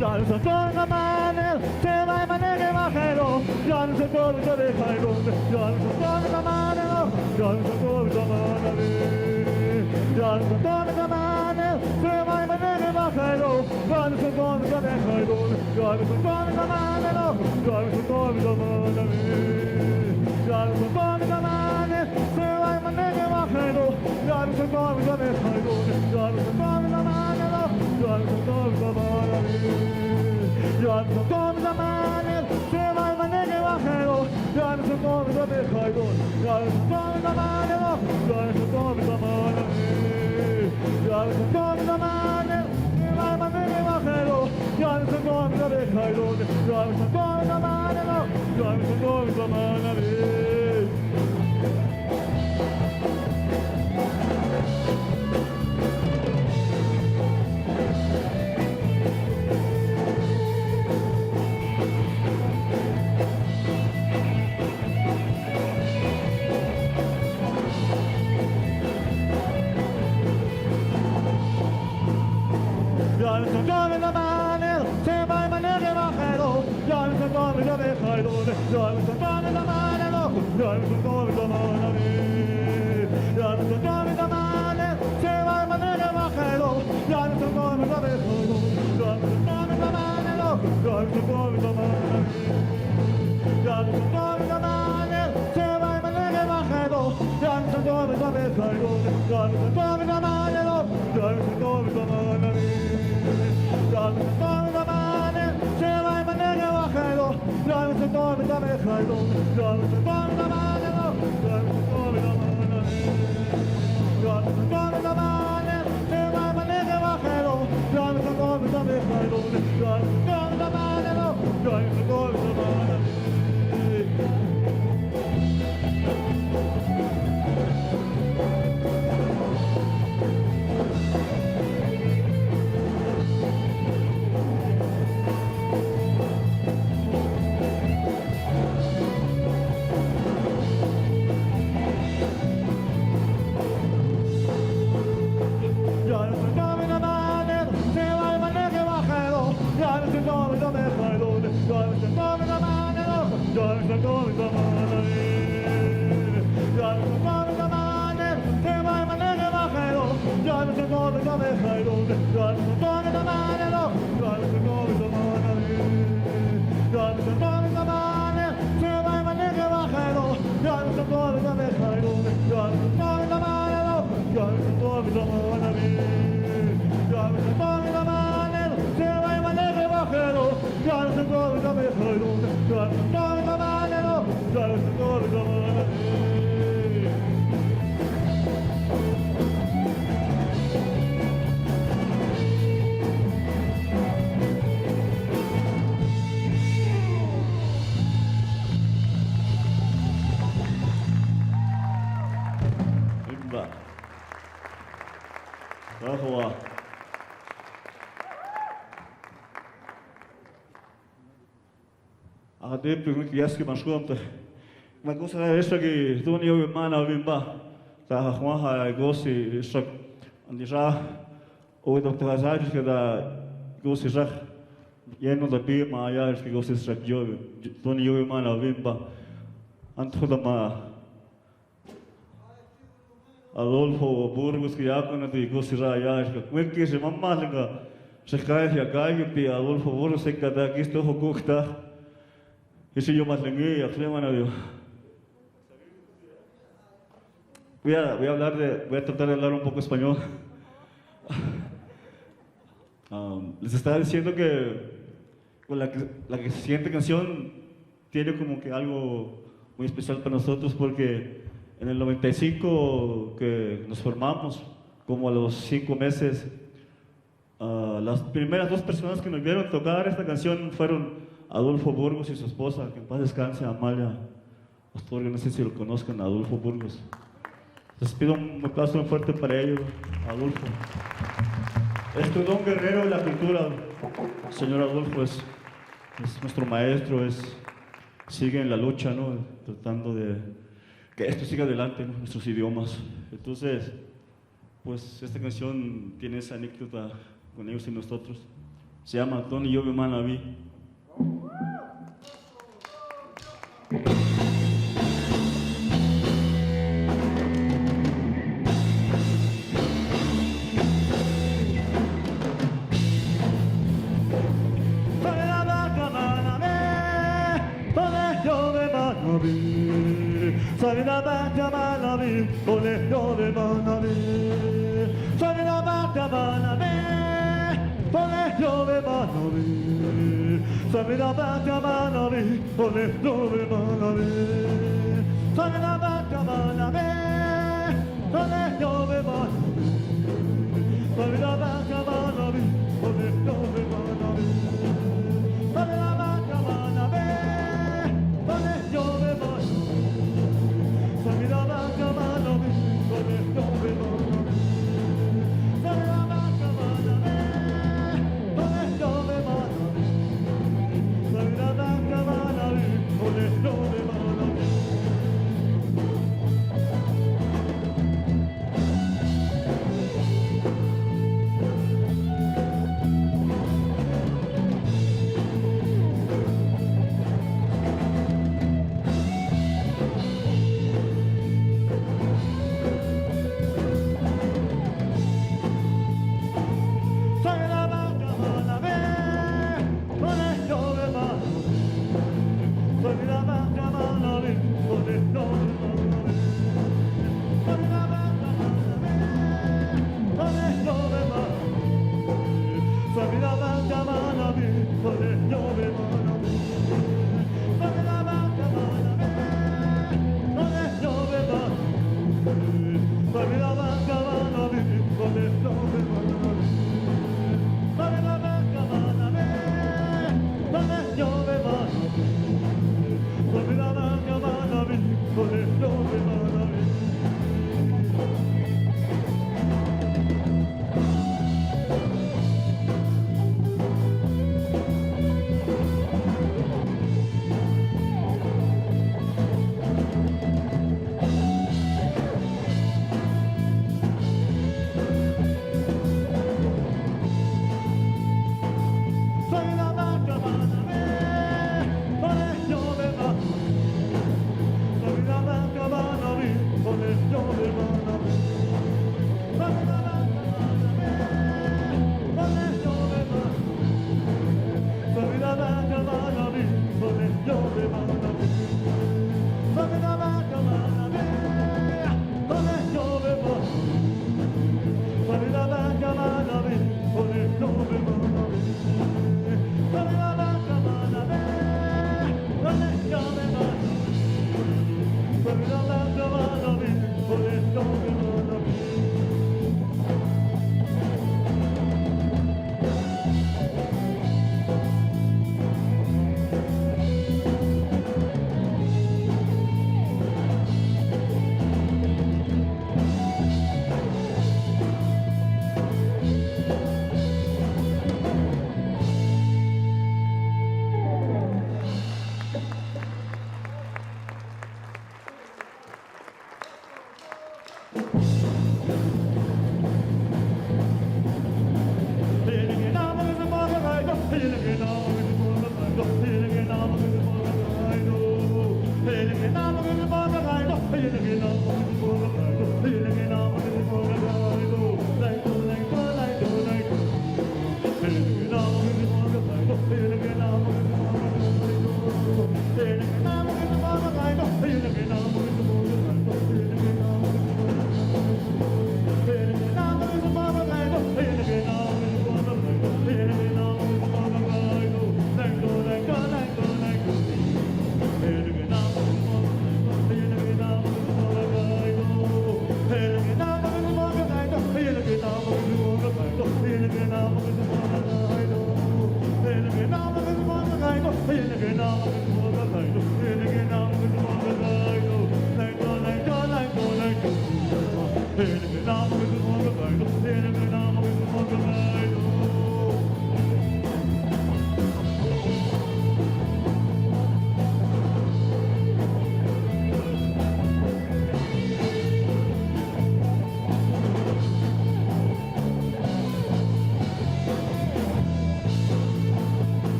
Jag som fångar mannen, se vad man äger vackert. Jag som går ut och det kan gå. Jag som fångar mannen, jag som går ut och mannen. Jag som fångar mannen, se vad man äger vackert. Jag som går ut och det kan gå. Jag som fångar mannen, jag som går ut och mannen. Jag som fångar mannen, se vad man äger vackert. Jag som går ut och det kan gå. Jag som fångar mannen, jag som går ut och mannen. Jag som kommer mannen, se vad man äger vackert. Jag som kommer och det kan gå. Jag som kommer mannen, jag som kommer mannen. Jag som kommer mannen, se vad man äger vackert. Jag som kommer och det kan gå. Jag som kommer mannen, jag som kommer mannen. Jag som kommer mannen, se vad man äger vackert. Jag som kommer och det kan gå. Jag som kommer mannen, jag som kommer mannen. Jag som kommer mannen, se vad man äger vackert. Jag som kommer och det kan gå. Jag som kommer mannen, jag som kommer mannen. Jag som kommer mannen, se vad man äger vackert. Jag som kommer och det kan gå. Jag som kommer mannen, jag som kommer mannen. Jag som kommer mannen, se vad man äger vackert. Jag som kommer mannen, jag som kommer mannen, jag som kommer mannen. Jag som kommer mannen, se vad man äger vackert. Jag som kommer mannen, jag som kommer mannen, jag som kommer mannen. Jag som kommer mannen, se vad man äger vackert. Jag som kommer mannen, jag som kommer mannen. Jag som kommer mannen. Jag som kommer mannen, se vad man äger vackert. Jag som kommer mannen, jag som kommer mannen. Jag som kommer mannen. Jag som kommer mannen, se vad man äger vackert. Jag som kommer mannen, jag som kommer mannen. Jag som kommer mannen. Jag som kommer mannen, se vad man äger vackert. Jag som kommer mannen, jag som kommer mannen. Jag som kommer mannen. Imba. Bravo. Ade pun kias ki maskuamta. Magusa esta que tu ni o mana bimba. Ta khwa gosi sak andija o doctor Azares que da gosi sak lleno de pi maya que gosi sak yo tu ni o mana bimba. Anto da ma Adolfo Burgos que ya con el gosi raya que que se mamma lenga se cae ya cae que Adolfo Burgos se cada aquí esto hukukta. Ese yo más lengué, voy a tratar de hablar un poco español. Les estaba diciendo que la siguiente canción tiene como que algo muy especial para nosotros porque en el 95 que nos formamos, como a los 5 meses, las primeras 2 personas que nos vieron tocar esta canción fueron Adolfo Burgos y su esposa, que en paz descanse, Amalia Astorga, no sé si lo conozcan, Adolfo Burgos. Les pido un aplauso muy fuerte para ellos, Adolfo. Es todo un guerrero de la cultura, señor Adolfo, es nuestro maestro, sigue en la lucha, ¿no? Tratando de que esto siga adelante, ¿no? Nuestros idiomas. Entonces, pues esta canción tiene esa anécdota con ellos y nosotros. Se llama Tony Yo Manaví. Salina bata manavi, colegio de Manaví. Salina bata manavi, colegio de Manaví. Salina bata manavi, colegio de Manaví. Salina bata manavi, colegio de Manaví. Salina bata manavi, colegio de Manaví. Salina bata manavi, colegio de Manaví. Salina bata manavi, colegio de Manaví. Salina bata manavi, colegio de Manaví. Salina bata manavi, colegio de Manaví.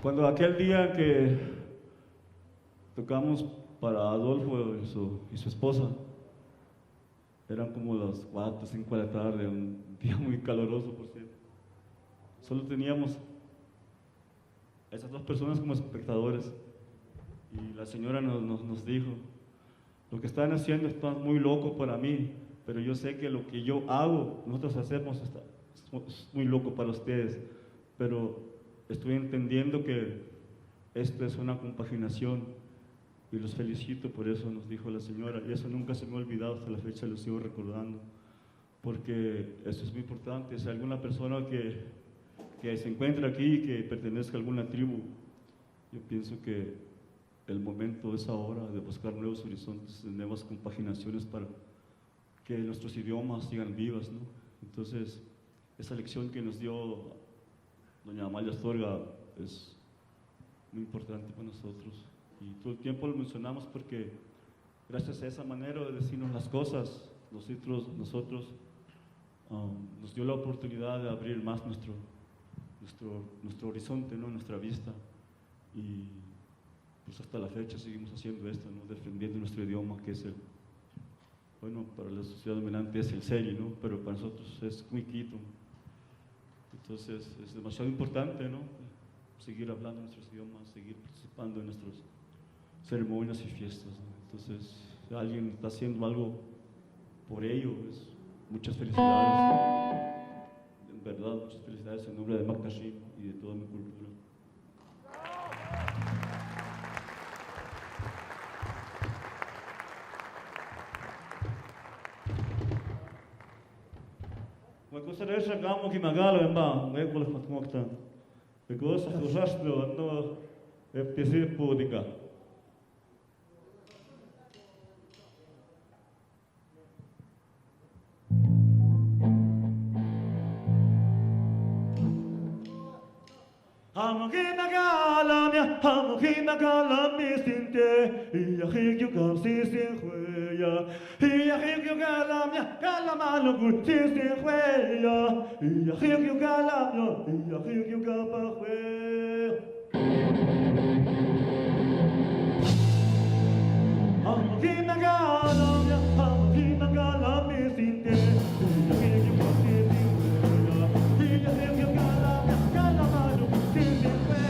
Cuando aquel día que tocamos para Adolfo y su esposa, eran como las 4 o 5 de la tarde, un día muy caluroso, por cierto. Solo teníamos esas dos personas como espectadores y la señora nos dijo, lo que están haciendo está muy loco para mí, pero yo sé que lo que yo hago, nosotros hacemos, es muy loco para ustedes, pero estoy entendiendo que esto es una compaginación y los felicito por eso, nos dijo la señora, y eso nunca se me ha olvidado, hasta la fecha lo sigo recordando, porque eso es muy importante. Si hay alguna persona que se encuentra aquí y que pertenezca a alguna tribu, yo pienso que el momento es ahora de buscar nuevos horizontes, nuevas compaginaciones para que nuestros idiomas sigan vivas, ¿no? Entonces, esa lección que nos dio doña Amalia Astorga es muy importante para nosotros. Y todo el tiempo lo mencionamos porque gracias a esa manera de decirnos las cosas, nosotros nos dio la oportunidad de abrir más nuestro horizonte, ¿no? Nuestra vista, y pues hasta la fecha seguimos haciendo esto, ¿no? Defendiendo nuestro idioma, que es bueno, para la sociedad dominante es el seri, ¿no? Pero para nosotros es muy quito. Entonces es demasiado importante, ¿no? Seguir hablando nuestros idiomas, seguir participando en nuestras ceremonias y fiestas, ¿no? Entonces, si alguien está haciendo algo por ello, muchas felicidades. En verdad, muchas felicidades en nombre de Mactashim y de toda mi cultura. Cosa esa kamo ki magalo emba, ngekol fatmokta. Because khusaslo no eptisi podika. Hamuki magalam mistinte, yahik yukam sisin huya, yahik yugalam ya kalamanu sisin huya, yahik yugalam ya, yahik yugapa huya. Hamuki magalam mistinte, yahik yukam sisin huya, yahik yugalam ya kalamanu sisin huya.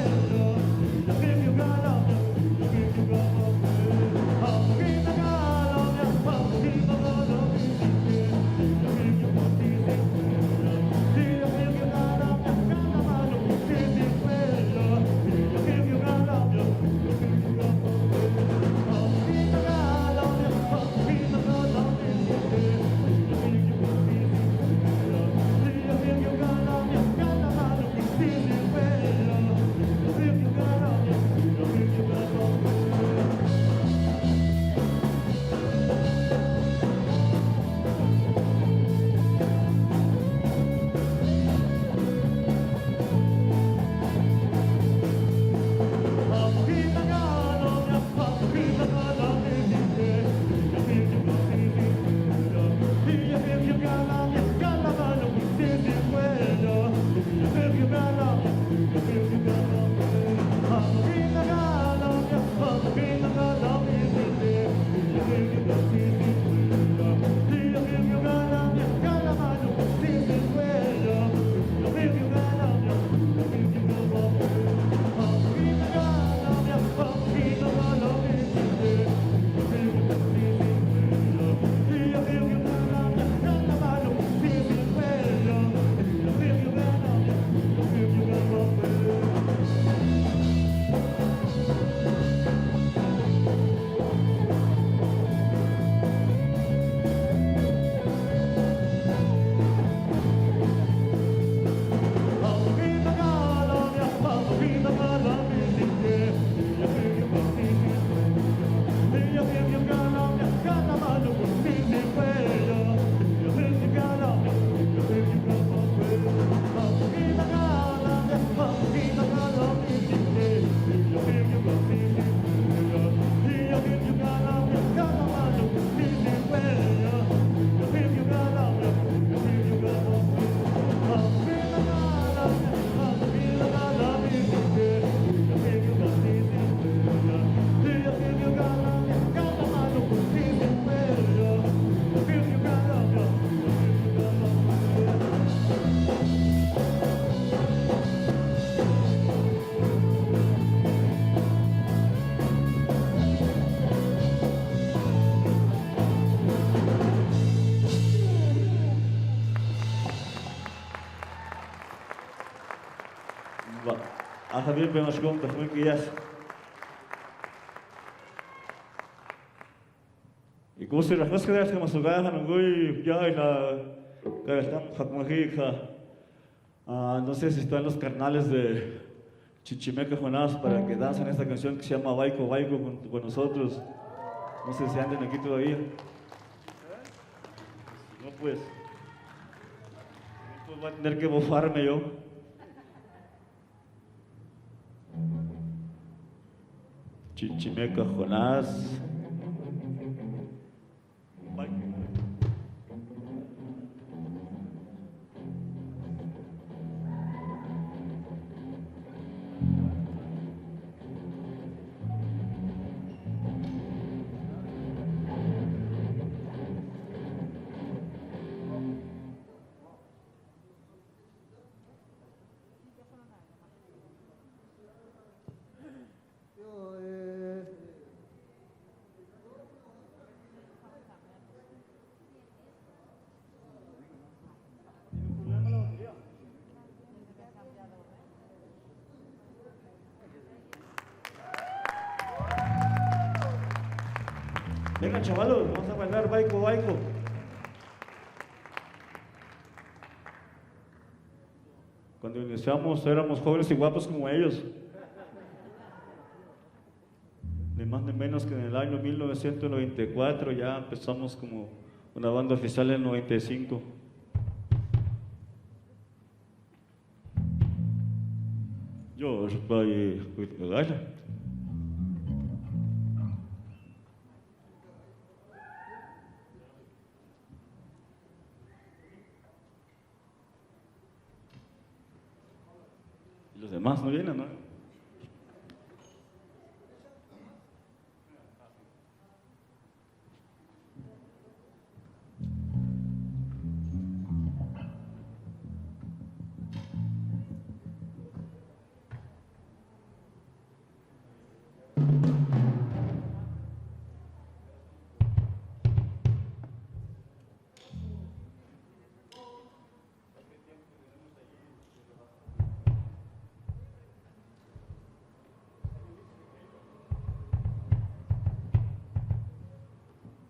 Javier Benashkom, muy guías. Y como se las cosas que hacemos hogar, no voy ya y la estamos Hakmajika. No sé si están los carnales de Chichimeca Jonás para que dancen esta canción que se llama Baiko Baiko con nosotros. No sé si anden aquí todavía. No, pues voy a tener que bofarme yo. Chichimeca Jonás. Venga, chavalos, vamos a bailar baico, baico. Cuando iniciamos éramos jóvenes y guapos como ellos. Ni más ni menos que en el año 1994 ya empezamos como una banda oficial en el 95. Yo soy Gala. Y los demás no vienen, ¿no?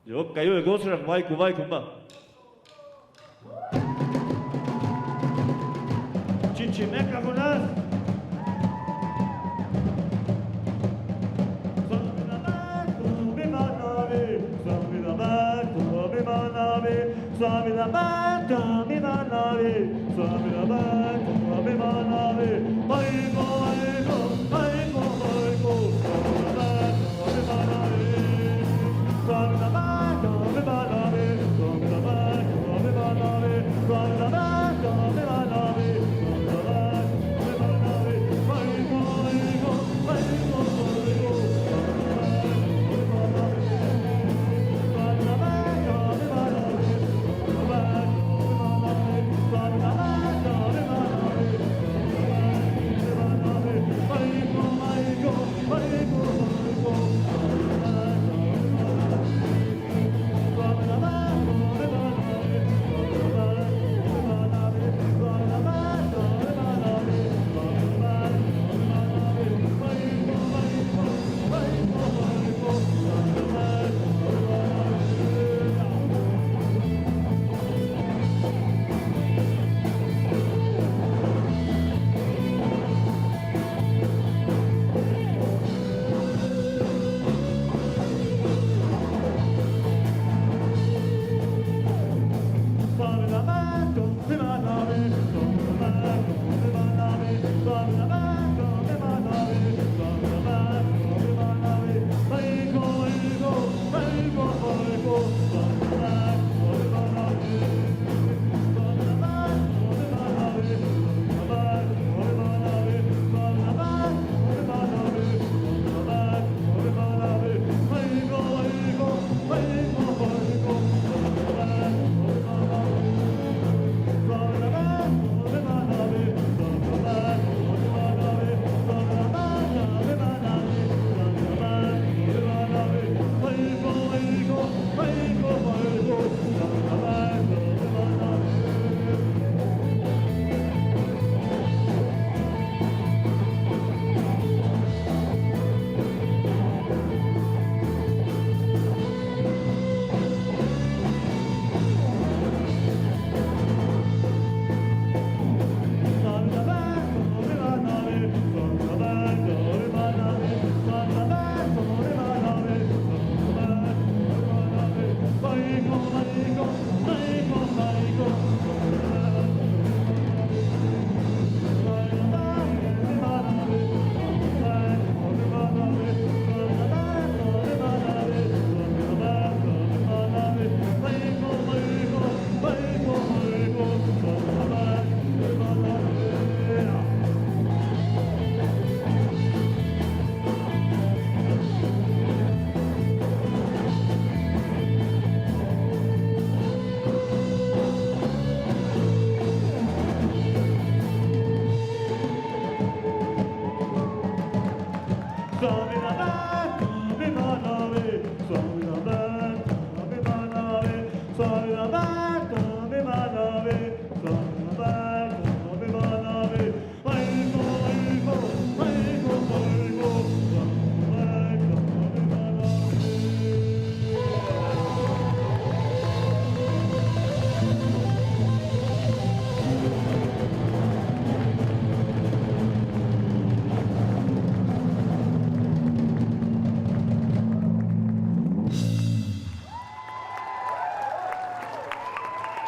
Yo cayó de gozo, baico, baico, va. Chichimeca, Jonás.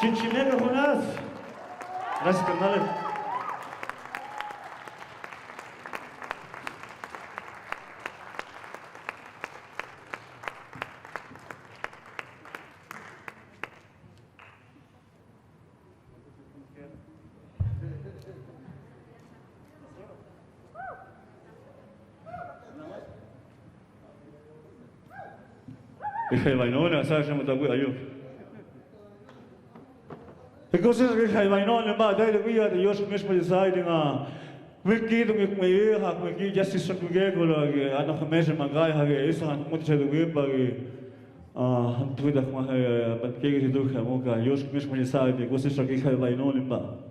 Chinchimeca, Jonás. Gracias, carnales. Hija de vainona, ¿sabes cómo te acuerdas yo? Entonces, hija de vainona, va, dai de vida de Dios mismo de Zaidinga. Wiki de mi hija, wiki ya se son que que ana jamás me gaya que esa mucho de wimba que tu da como que se duja moca Dios mismo de Zaidinga, entonces que hija de vainona, va.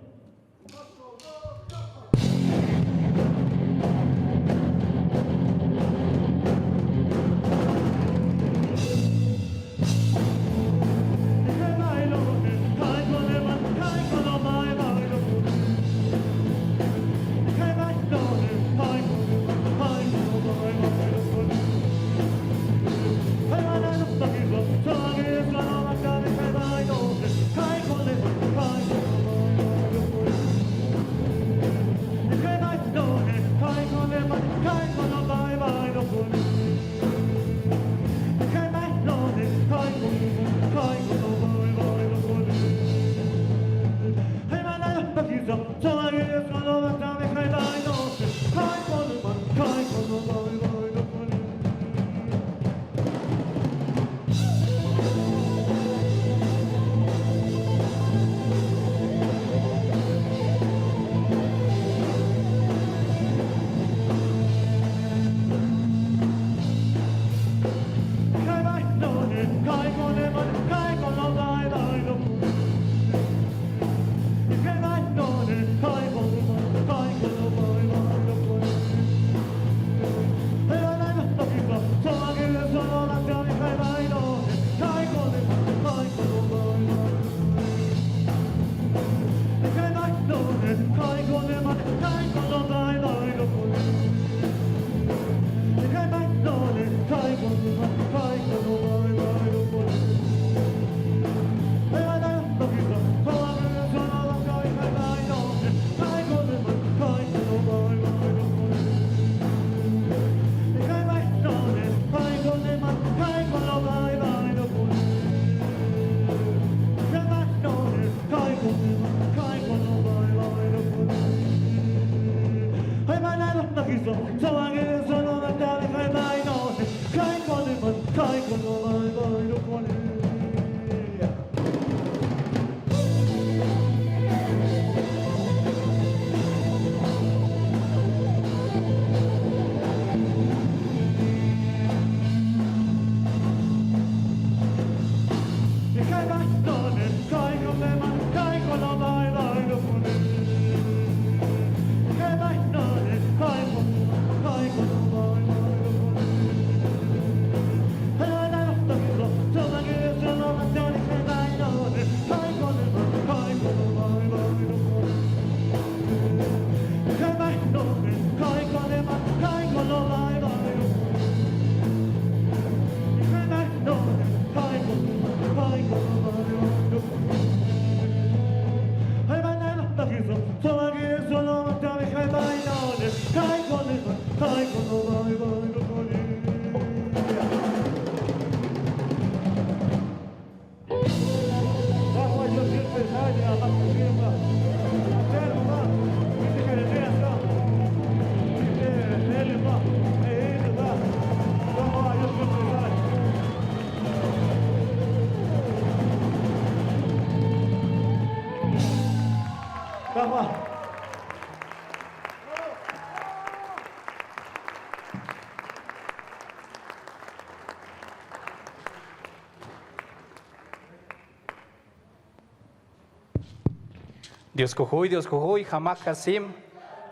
Dios cojuy, jamás casim,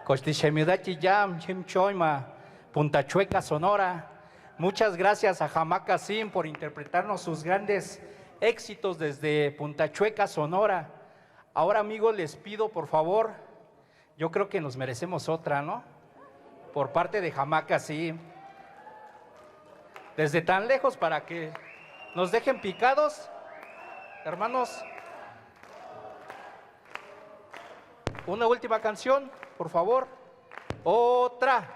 cochtishemidati yam, chimchoima, Punta Chueca, Sonora. Muchas gracias a Jamaca Sim por interpretarnos sus grandes éxitos desde Punta Chueca, Sonora. Ahora, amigos, les pido, por favor, yo creo que nos merecemos otra, ¿no? Por parte de Jamaca Sim. Desde tan lejos para que nos dejen picados, hermanos. Una última canción, por favor. Otra.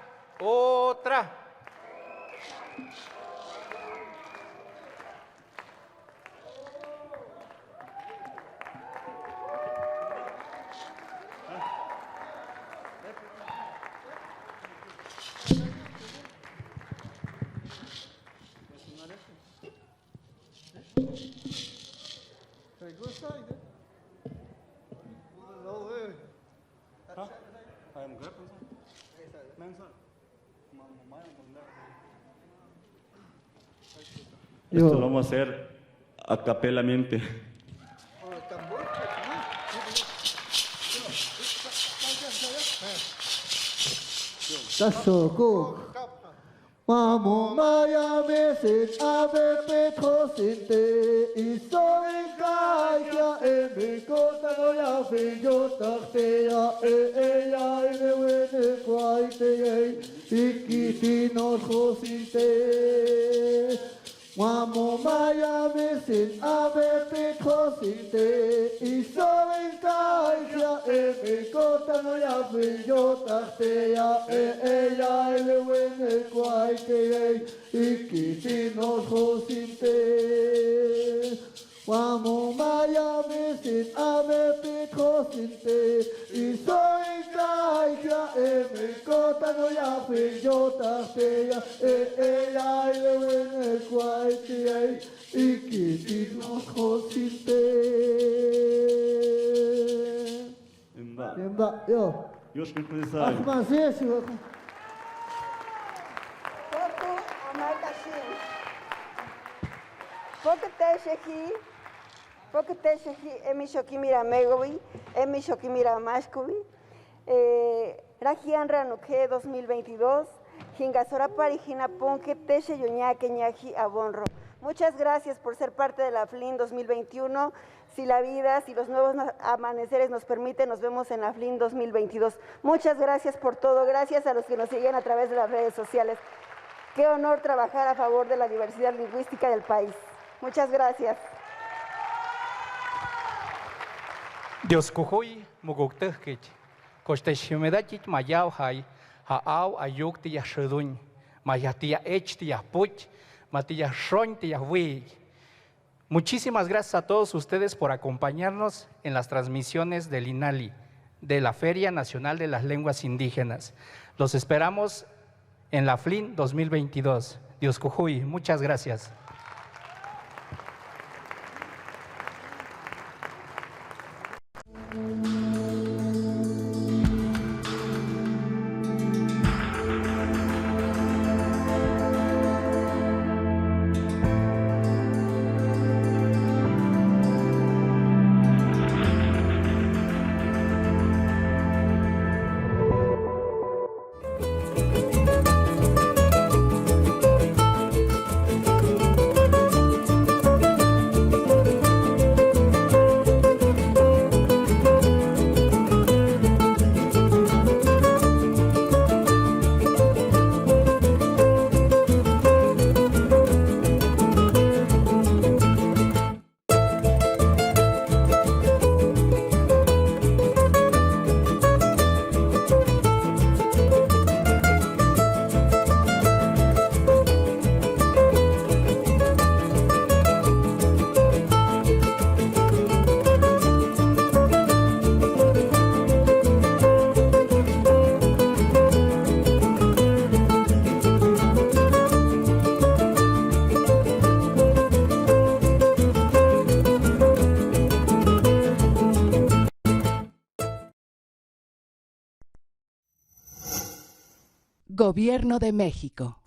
Esto lo vamos a hacer a capelamente. Mamo maya meses ave petrosinte y soy calla en mi cosa no ya fe yo tartea ella en el buene cuaite y quitinos josinte. Mamo maya meses ave petrosinte y soy calla en mi cosa no ya fe yo tartea ella en el buene cuaite y quitinos josinte. Mamo maya meses ave petrosinte y soy calla en mi cosa no ya fe yo tartea ella en el buene cuaite y quitinos josinte. Emba, yo. Još mi kudisaj. Ahma zesi wako. Poco amartashi. Poco tesheji, emi shokimira megovi, emi shokimira mashkovi. Rajian Ranuke 2022. Jingasora Parijina Ponque Teshe Yoñaque Ñaji Abonro. Muchas gracias por ser parte de la FLIN 2021. Si la vida, si los nuevos amaneceres nos permiten, nos vemos en la FLIN 2022. Muchas gracias por todo. Gracias a los que nos siguen a través de las redes sociales. Qué honor trabajar a favor de la diversidad lingüística del país. Muchas gracias. Dios kuhui muguktekich. Kosteshimedachich mayau hay. Haau ayuk tiyah shedun. Mayatia ech tiyah puch. Matiyah shon tiyah wei. Muchísimas gracias a todos ustedes por acompañarnos en las transmisiones del INALI, de la Feria Nacional de las Lenguas Indígenas. Los esperamos en la FLIN 2022. Dios kuhui, muchas gracias. Gobierno de México.